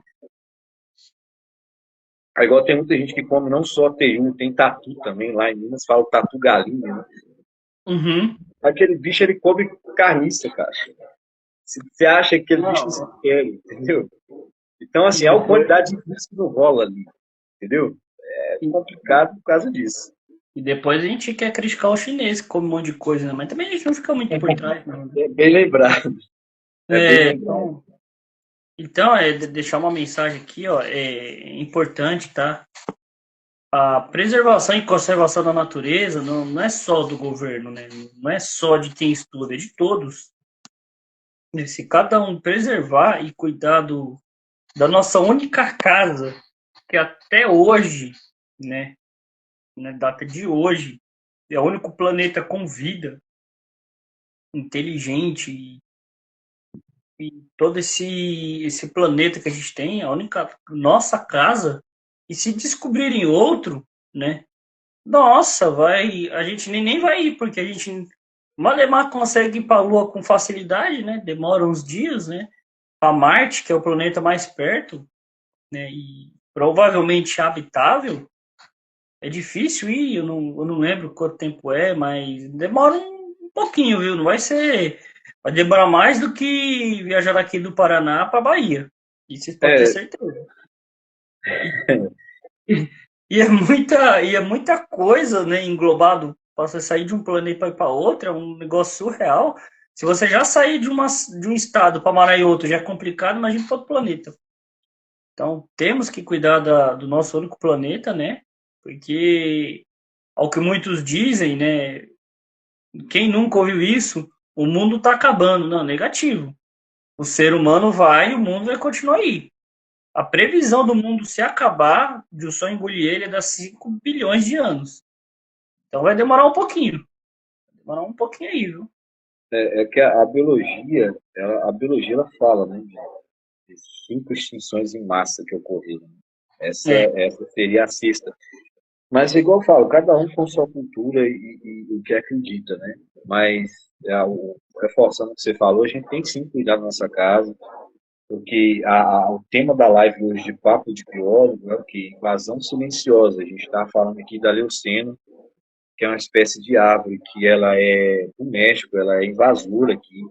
Aí, igual tem muita gente que come não só teju, tem tatu também, lá em Minas fala tatu galinha, né? Uhum. Aquele bicho, ele come carniça, cara. Você acha que aquele bicho não se Não. quer, entendeu? Então, E assim, é uma depois, quantidade de risco que não rola ali, entendeu? É e, complicado por causa disso. e depois a gente quer criticar o chinês, que come um monte de coisa, né? Mas também a gente não fica muito por trás, não, né? É bem lembrado, é bem É, lembrado. então, deixar uma mensagem aqui, ó, é importante, tá? A preservação e conservação da natureza não é só do governo, né? Não é só de quem estuda, é de todos. Se cada um preservar e cuidar da nossa única casa, que até hoje, né, na data de hoje, é o único planeta com vida, inteligente, e todo esse planeta que a gente tem, a única nossa casa, e se descobrirem outro, né? Nossa, a gente nem vai ir, porque a gente Malemar consegue ir para a Lua com facilidade, né? Demora uns dias, né? Para Marte, que é o planeta mais perto, né? E provavelmente habitável, é difícil ir, eu não lembro quanto tempo é, mas demora um pouquinho, viu? Não vai ser. Vai demorar mais do que viajar daqui do Paraná para Bahia. Isso você pode ter É, certeza. E, E é muita coisa, né, englobado para você sair de um planeta para outro, é um negócio surreal. Se você já sair de um estado para morar em outro já é complicado, imagina para outro planeta. Então, temos que cuidar do nosso único planeta, né? Porque, ao que muitos dizem, né? Quem nunca ouviu isso, o mundo está acabando. Não, negativo. O ser humano vai e o mundo vai continuar aí. A previsão do mundo se acabar, de o sol engolir ele, é dar 5 bilhões de anos. Então vai demorar um pouquinho. Vai demorar um pouquinho aí, viu? É que a biologia, ela fala, né, de 5 extinções em massa que ocorreram. É, Essa seria a sexta. Mas, igual eu falo, cada um com sua cultura e o que acredita, né? Mas, reforçando o que você falou, a gente tem que sim cuidar da nossa casa, porque o tema da live hoje de Papo de Biólogo é o quê? Invasão silenciosa. A gente está falando aqui da leucena, que é uma espécie de árvore que ela é do México, ela é invasora aqui,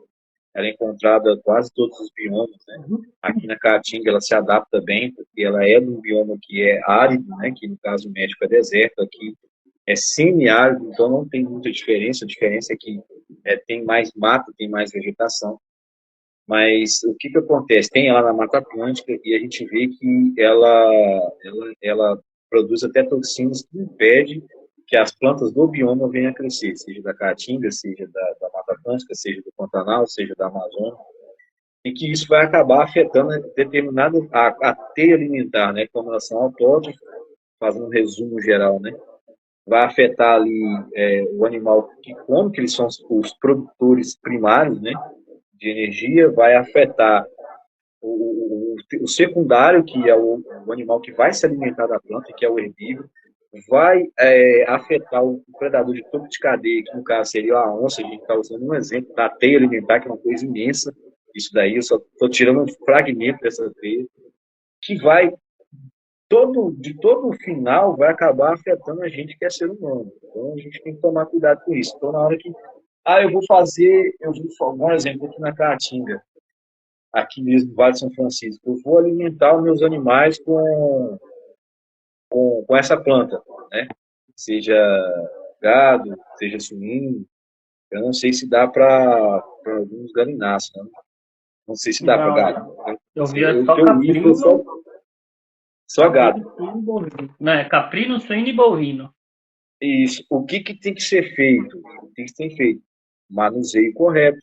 ela é encontrada em quase todos os biomas, né? Aqui na Caatinga ela se adapta bem, porque ela é de um bioma que é árido, né? Que no caso o México é deserto, aqui é semiárido, então não tem muita diferença. A diferença é que tem mais mato, tem mais vegetação. Mas o que acontece? Tem ela na Mata Atlântica e a gente vê que ela produz até toxinas que impedem que as plantas do bioma venham a crescer, seja da Caatinga, seja da Mata Atlântica, seja do Pantanal, seja da Amazônia, e que isso vai acabar afetando determinada a teia alimentar, né? Como elas são autótrofas, fazendo um resumo geral, né? Vai afetar ali o animal que come, que eles são os produtores primários, né? De energia, vai afetar o secundário, que é o animal que vai se alimentar da planta, que é o herbívoro, vai afetar o predador de topo de cadeia, que no caso seria a onça. A gente está usando um exemplo da teia alimentar, que é uma coisa imensa. Isso daí, eu só estou tirando um fragmento dessa teia, que vai, de todo o final, vai acabar afetando a gente que é ser humano. Então, a gente tem que tomar cuidado com isso. Então, na hora que, um exemplo aqui na Caatinga, aqui mesmo no Vale de São Francisco, eu vou alimentar os meus animais com essa planta, né? Seja gado, seja suíno. Eu não sei se dá para alguns galináceos, né? Não sei se dá para não, gado. eu via O só que eu li foi caprino, só gado. caprino, suíno e bovino. Não, é caprino, suíno e bovino. Isso. O que tem que ser feito? O que tem que ser feito? Manuseio correto,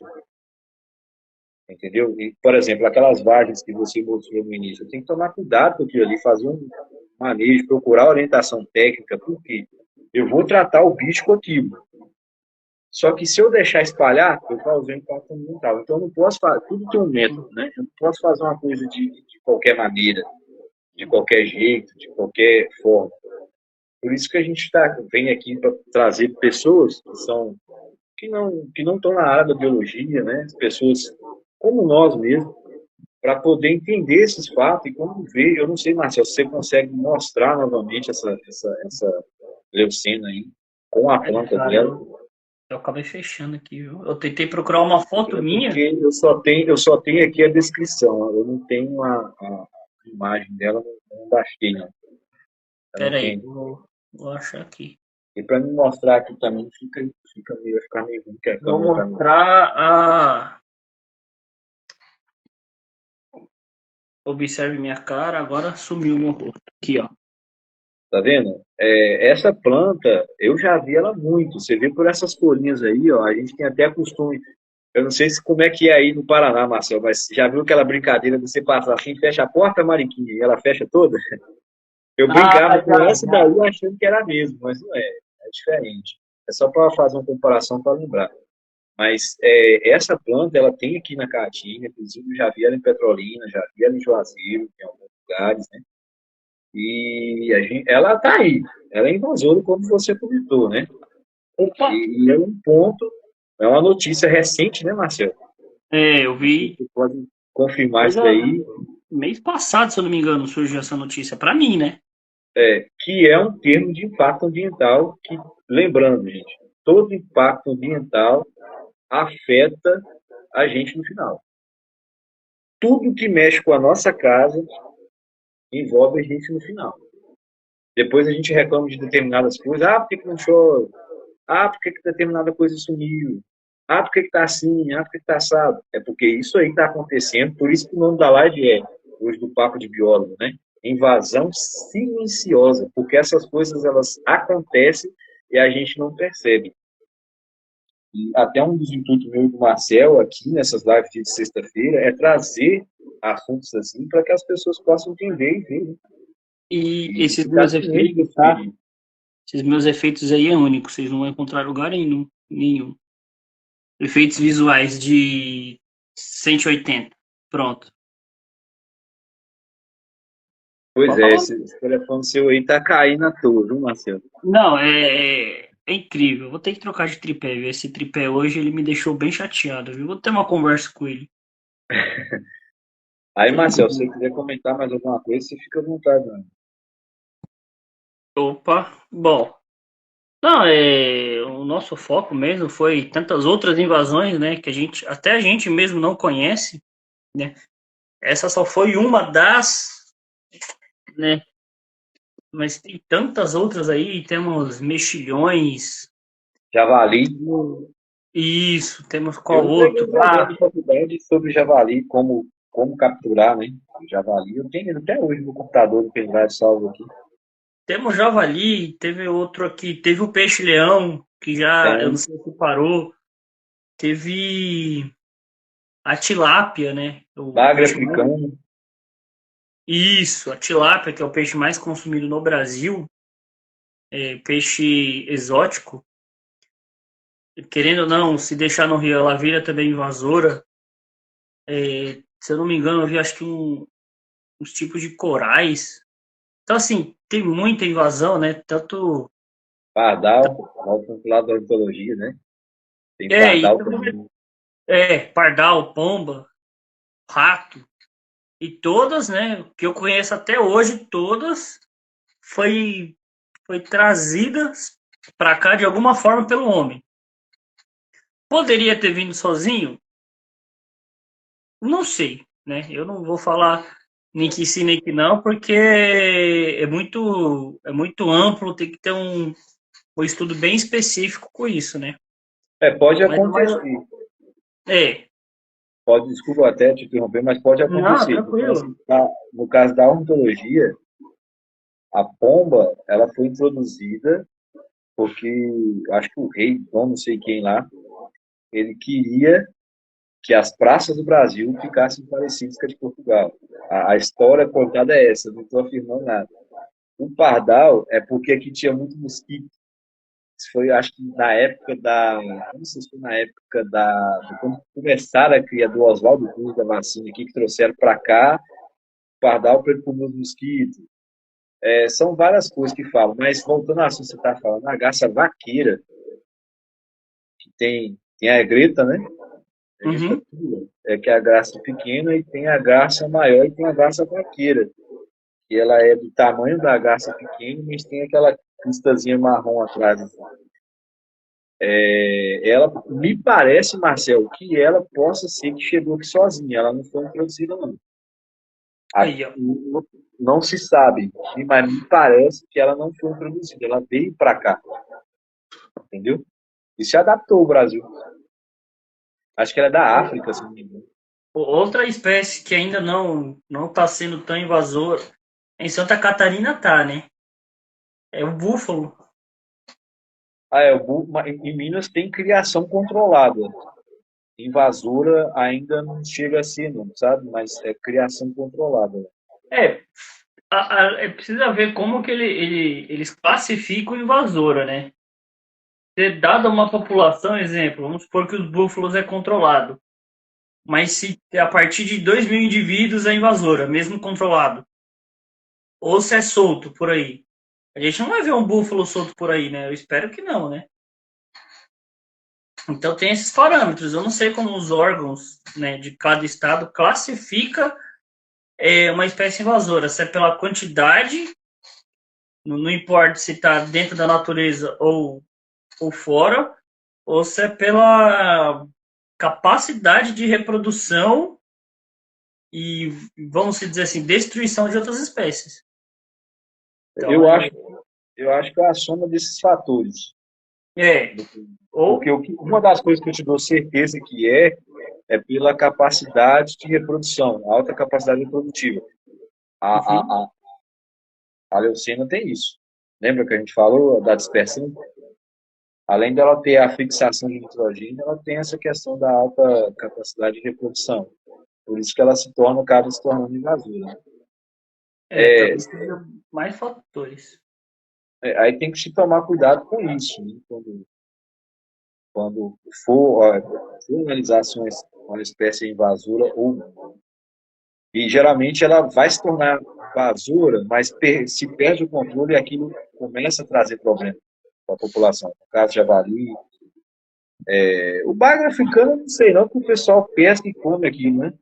entendeu? E, por exemplo, aquelas vagens que você mostrou no início, tem que tomar cuidado com aquilo ali, fazer um manejo, procurar orientação técnica, porque eu vou tratar o bicho com aquilo. Só que se eu deixar espalhar, eu causei um impacto ambiental. Então, eu não posso fazer, tudo tem um método, né? Eu não posso fazer uma coisa de qualquer maneira, de qualquer jeito, de qualquer forma. Por isso que a gente vem aqui para trazer pessoas que não estão na área da biologia, né? Pessoas como nós mesmos, para poder entender esses fatos e como ver. Eu não sei, Marcelo, se você consegue mostrar novamente essa leucena aí, com a É, planta cara, dela. eu acabei fechando aqui, viu? Eu tentei procurar uma foto É minha. porque eu só tenho aqui a descrição, eu não tenho a imagem dela, não baixei, não. Eu não Pera aí, tenho. vou achar aqui. E para me mostrar aqui também vai ficar meio ruim, que a Vou câmera tá meio. mostrar a. Observe minha cara, agora sumiu meu rosto. Aqui, ó. Tá vendo? Essa planta, eu já vi ela muito. Você vê por essas folhinhas aí, ó, a gente tem até costume. Eu não sei se como é que é aí no Paraná, Marcel, mas já viu aquela brincadeira de você passar assim, fecha a porta, Mariquinha, e ela fecha toda? Eu Ah, brincava com já, essa já. daí achando que era a mesma, mas não é. É diferente. É só para fazer uma comparação para lembrar. Mas essa planta, ela tem aqui na Caatinga, inclusive eu já vi ela em Petrolina, já vi ela em Juazeiro, em alguns lugares, né? E ela está aí. Ela é invasora, como você comentou, né? Opa! E é um ponto, é uma notícia recente, né, Marcelo? É, eu Não sei se vi você pode confirmar isso coisa daí, mês passado, se eu não me engano, surgiu essa notícia pra mim, né? que é um termo de impacto ambiental que, lembrando, gente, todo impacto ambiental afeta a gente no final. Tudo que mexe com a nossa casa envolve a gente no final. Depois a gente reclama de determinadas coisas. Ah, por que, que não chove? Ah, por que, que determinada coisa sumiu? Ah, por que, que tá assim? Ah, por que, que tá assado? É porque isso aí está acontecendo, por isso que o nome da live é, hoje do Papo de Biólogo, né? Invasão silenciosa, porque essas coisas elas acontecem e a gente não percebe. E até um dos intuitos meu e do Marcel aqui nessas lives de sexta-feira é trazer assuntos assim para que as pessoas possam entender e ver, né? E E esses ficar meus ciente efeitos, desse tá? perigo. Esses meus efeitos aí é único, vocês não vão encontrar lugar nenhum, nenhum. Efeitos visuais de 180. Pronto. Pois Pode é, falar. esse telefone seu aí tá caindo à toa, viu, Marcelo? Não, é incrível. Vou ter que trocar de tripé, viu? Esse tripé hoje ele me deixou bem chateado, viu? Vou ter uma conversa com ele. Aí, Marcelo, se você quiser comentar mais alguma coisa, você fica à vontade, mano. Opa, bom. Não, o nosso foco mesmo foi tantas outras invasões, né, que até a gente mesmo não conhece, né? Essa só foi uma das, né? Mas tem tantas outras aí, temos mexilhões, Javali. isso, temos qual Eu peguei outro? um programa Ah, de faculdade sobre javali, como capturar, né? O javali. Eu tenho até hoje no computador, no pendrive salvo aqui. temos javali, teve outro aqui, teve o peixe-leão, que já, eu não Tem sei se parou, teve a tilápia, né? O bagre peixe mais. africano. Isso, a tilápia, que é o peixe mais consumido no Brasil, peixe exótico. Querendo ou não, se deixar no rio, ela vira também invasora. Se eu não me engano, eu vi acho que uns tipos de corais. Então, assim, tem muita invasão, né? Tanto. Pardal, voltando pro lado da ornitologia, né? Tem E pardal também, também. pardal, pomba, rato. E todas, né, que eu conheço até hoje, todas foi, foi trazidas para cá de alguma forma pelo homem. Poderia ter vindo sozinho? Não sei, né? Eu não vou falar nem que sim, nem que não, porque é muito amplo, tem que ter um estudo bem específico com isso, né? É, pode Mas a acontecer. é, Pode, desculpa até te interromper, mas pode não, acontecer. tranquilo. No caso da ornitologia, a pomba, ela foi introduzida porque acho que o rei, Dom não sei quem lá, ele queria que as praças do Brasil ficassem parecidas com a de Portugal. A história contada é essa, não estou afirmando nada. O pardal é porque aqui tinha muito mosquito. Isso foi, acho que na época da. Não sei se foi na época de quando começaram a criar do Oswaldo Cruz da vacina aqui, que trouxeram para cá, o pardal para ele comer os mosquitos. É, são várias coisas que falam, mas voltando ao assunto que você está falando, a garça vaqueira, que tem a greta, né? A greta Uhum. pura, é que é a garça pequena, e tem a garça maior e tem a garça vaqueira, que ela é do tamanho da garça pequena, mas tem aquela crustazinha marrom atrás. Assim. Ela me parece, Marcel, que ela possa ser que chegou aqui sozinha, ela não foi introduzida, não. Aí, ó. Não se sabe, mas me parece que ela não foi introduzida, ela veio para cá, entendeu? E se adaptou ao Brasil. Acho que ela é da África, se não me engano. Outra espécie que ainda não está sendo tão invasora, em Santa Catarina tá, né? É o búfalo. Ah, em Minas tem criação controlada. Invasora ainda não chega a ser, não, sabe? Mas é criação controlada. É, precisa ver como que eles classificam invasora, né? Ter dado uma população, exemplo, vamos supor que os búfalos é controlado, mas se a partir de 2.000 indivíduos é invasora, mesmo controlado, ou se é solto por aí. A gente não vai ver um búfalo solto por aí, né? Eu espero que não, né? Então tem esses parâmetros. Eu não sei como os órgãos, né, de cada estado classifica uma espécie invasora, se é pela quantidade, não importa se está dentro da natureza ou fora, ou se é pela capacidade de reprodução e, vamos dizer assim, destruição de outras espécies. Então, Eu acho, eu acho que é a soma desses fatores. é, Porque ou, uma das coisas que eu te dou certeza que é pela capacidade de reprodução, alta capacidade reprodutiva. A, a, uhum, a, a leucina tem isso. Lembra que a gente falou da dispersão? Além dela ter a fixação de nitrogênio, ela tem essa questão da alta capacidade de reprodução. Por isso que ela acaba se tornando invasora, né? talvez seja mais fatores. Aí tem que se tomar cuidado com isso, né? Quando for, for analisar se uma espécie é invasora ou não. E geralmente ela vai se tornar invasora, mas se perde o controle e aquilo começa a trazer problema para a população. No caso de javali. O bagre africano, eu não sei não, porque o pessoal pesca e come aqui, né?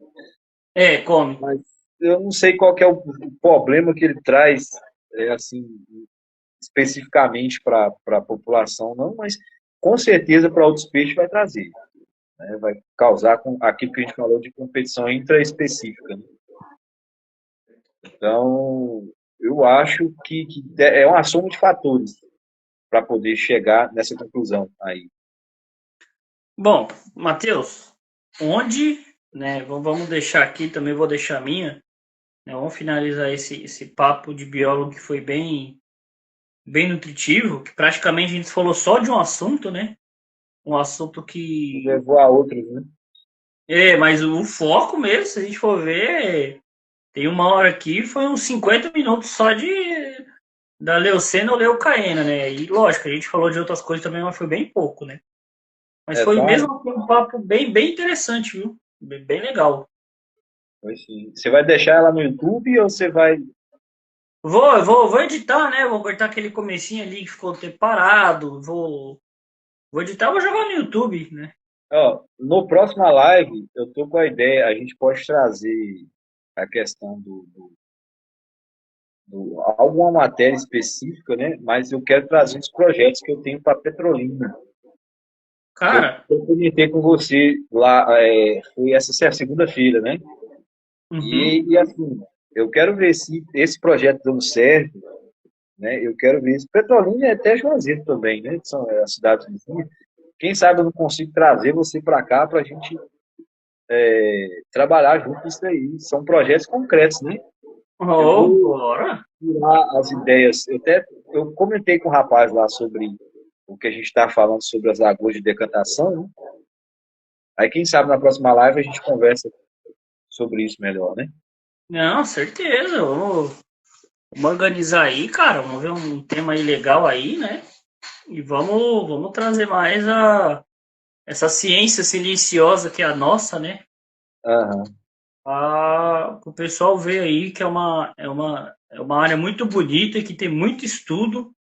Come. Mas eu não sei qual que é o problema que ele traz, assim, especificamente para a população, não, mas com certeza para outros peixes vai trazer, né? Vai causar com aquilo que a gente falou de competição intraespecífica, né? Então, eu acho que é uma soma de fatores para poder chegar nessa conclusão aí. Bom, Matheus, onde, né, vamos deixar aqui, também vou deixar a minha, né, vamos finalizar esse papo de biólogo que foi bem nutritivo, que praticamente a gente falou só de um assunto, né? Um assunto que. Levou a outros, né? Mas o foco mesmo, se a gente for ver, tem uma hora aqui, foi uns 50 minutos só da Leucena ou Leucaena, né? E lógico, a gente falou de outras coisas também, mas foi bem pouco, né? Mas foi Então, mesmo assim, um papo bem interessante, viu? Bem legal. assim, você vai deixar ela no YouTube ou você vai. Vou editar, né? Vou cortar aquele comecinho ali que ficou tempo parado. Vou editar, vou jogar no YouTube, né? Ó, no próxima live, eu tô com a ideia, a gente pode trazer a questão alguma matéria específica, né? Mas eu quero trazer os projetos que eu tenho para Petrolina. Cara, Eu comentei com você lá, foi essa segunda-feira, né? uhum, E assim, eu quero ver se esse projeto dando certo, né? Eu quero ver se Petrolina e até Juazeiro também, né? Que são as cidades vizinhas. Quem sabe eu não consigo trazer você para cá para a gente trabalhar junto isso aí. São projetos concretos, né? Eu oh, vou bora. tirar as ideias. Eu comentei com o rapaz lá sobre o que a gente está falando sobre as lagoas de decantação, né? Aí, quem sabe na próxima live a gente conversa sobre isso melhor, né? Não, certeza. Vamos organizar aí, cara. Vamos ver um tema aí legal aí, né? E vamos trazer mais essa ciência silenciosa que é a nossa, né? Aham. Para o pessoal ver aí que é uma área muito bonita, que tem muito estudo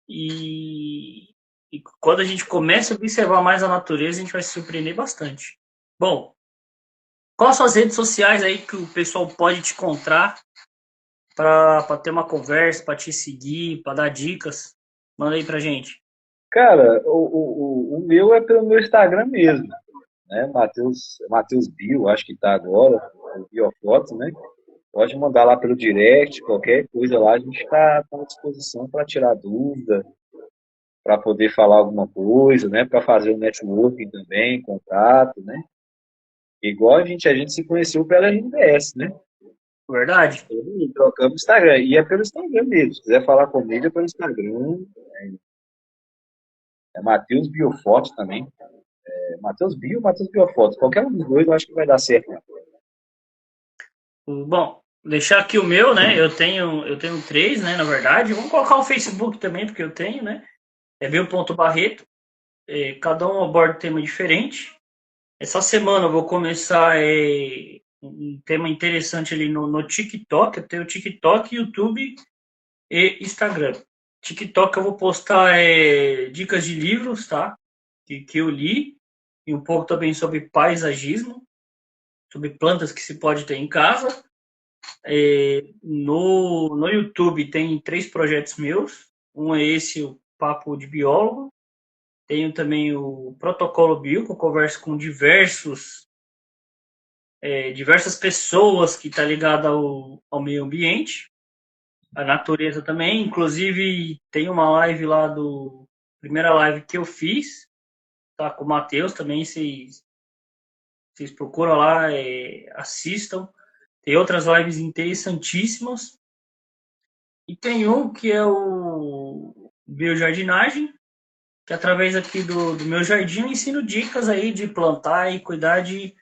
e, e quando a gente começa a observar mais a natureza, a gente vai se surpreender bastante. Bom, quais são as redes sociais aí que o pessoal pode te encontrar para ter uma conversa, para te seguir, para dar dicas? Manda aí pra gente. Cara, o meu é pelo meu Instagram mesmo, né? Matheus Bio, acho que tá agora, o Biofoto, né? Pode mandar lá pelo direct, qualquer coisa lá, a gente está à disposição para tirar dúvida, para poder falar alguma coisa, né? Para fazer o networking também, contato, né? Igual a gente se conheceu pela RBS, né? Verdade? E trocamos Instagram. E é pelo Instagram mesmo. Se quiser falar comigo, é pelo Instagram. É Matheus Biofoto também. Matheus Bio, Matheus Biofoto. Qualquer um dos dois eu acho que vai dar certo. Bom, deixar aqui o meu, né? Eu tenho três, né? Na verdade, vamos colocar o Facebook também, porque eu tenho, né? É meu.barreto. Cada um aborda um tema diferente. Essa semana eu vou começar um tema interessante ali no TikTok. Eu tenho TikTok, YouTube e Instagram. TikTok eu vou postar dicas de livros, tá? Que eu li. E um pouco também sobre paisagismo, sobre plantas que se pode ter em casa. No YouTube tem três projetos meus. Um é esse, o Papo de Biólogo. Tenho também o Protocolo Bio, que eu converso com diversas pessoas que estão ligadas ao meio ambiente. a natureza também. Inclusive, tem uma live lá do. Primeira live que eu fiz, tá? Com o Matheus também. Vocês procuram lá, assistam. Tem outras lives interessantíssimas. E tem um que é o biojardinagem, que através aqui do meu jardim eu ensino dicas aí de plantar e cuidar de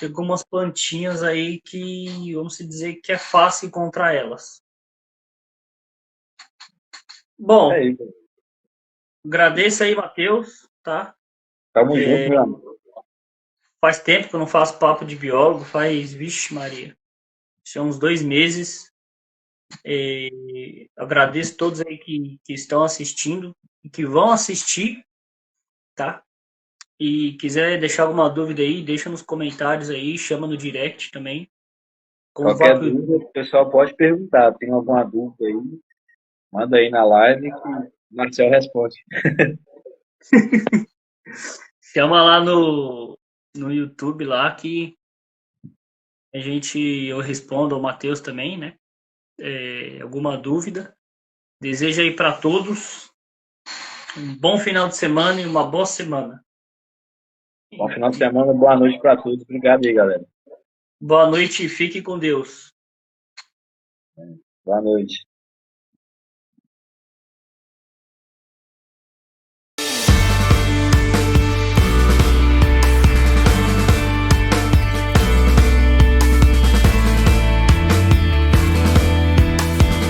algumas plantinhas aí que, vamos dizer, que é fácil encontrar elas. É Bom, isso. agradeço aí, Matheus, tá? Tamo junto, meu amigo. Faz tempo que eu não faço papo de biólogo, vixe Maria, são uns 2 meses. Agradeço todos aí que estão assistindo e que vão assistir, tá? E quiser deixar alguma dúvida aí, deixa nos comentários aí, chama no direct também. Como vai Qualquer pro dúvida, o pessoal pode perguntar. Tem alguma dúvida aí? Manda aí na live que o Marcel responde. chama lá no YouTube lá que eu respondo, o Matheus também, né? Alguma dúvida. Desejo aí para todos um bom final de semana e uma boa semana. Bom final de semana, boa noite para todos. Obrigado aí, galera. Boa noite e fique com Deus. Boa noite.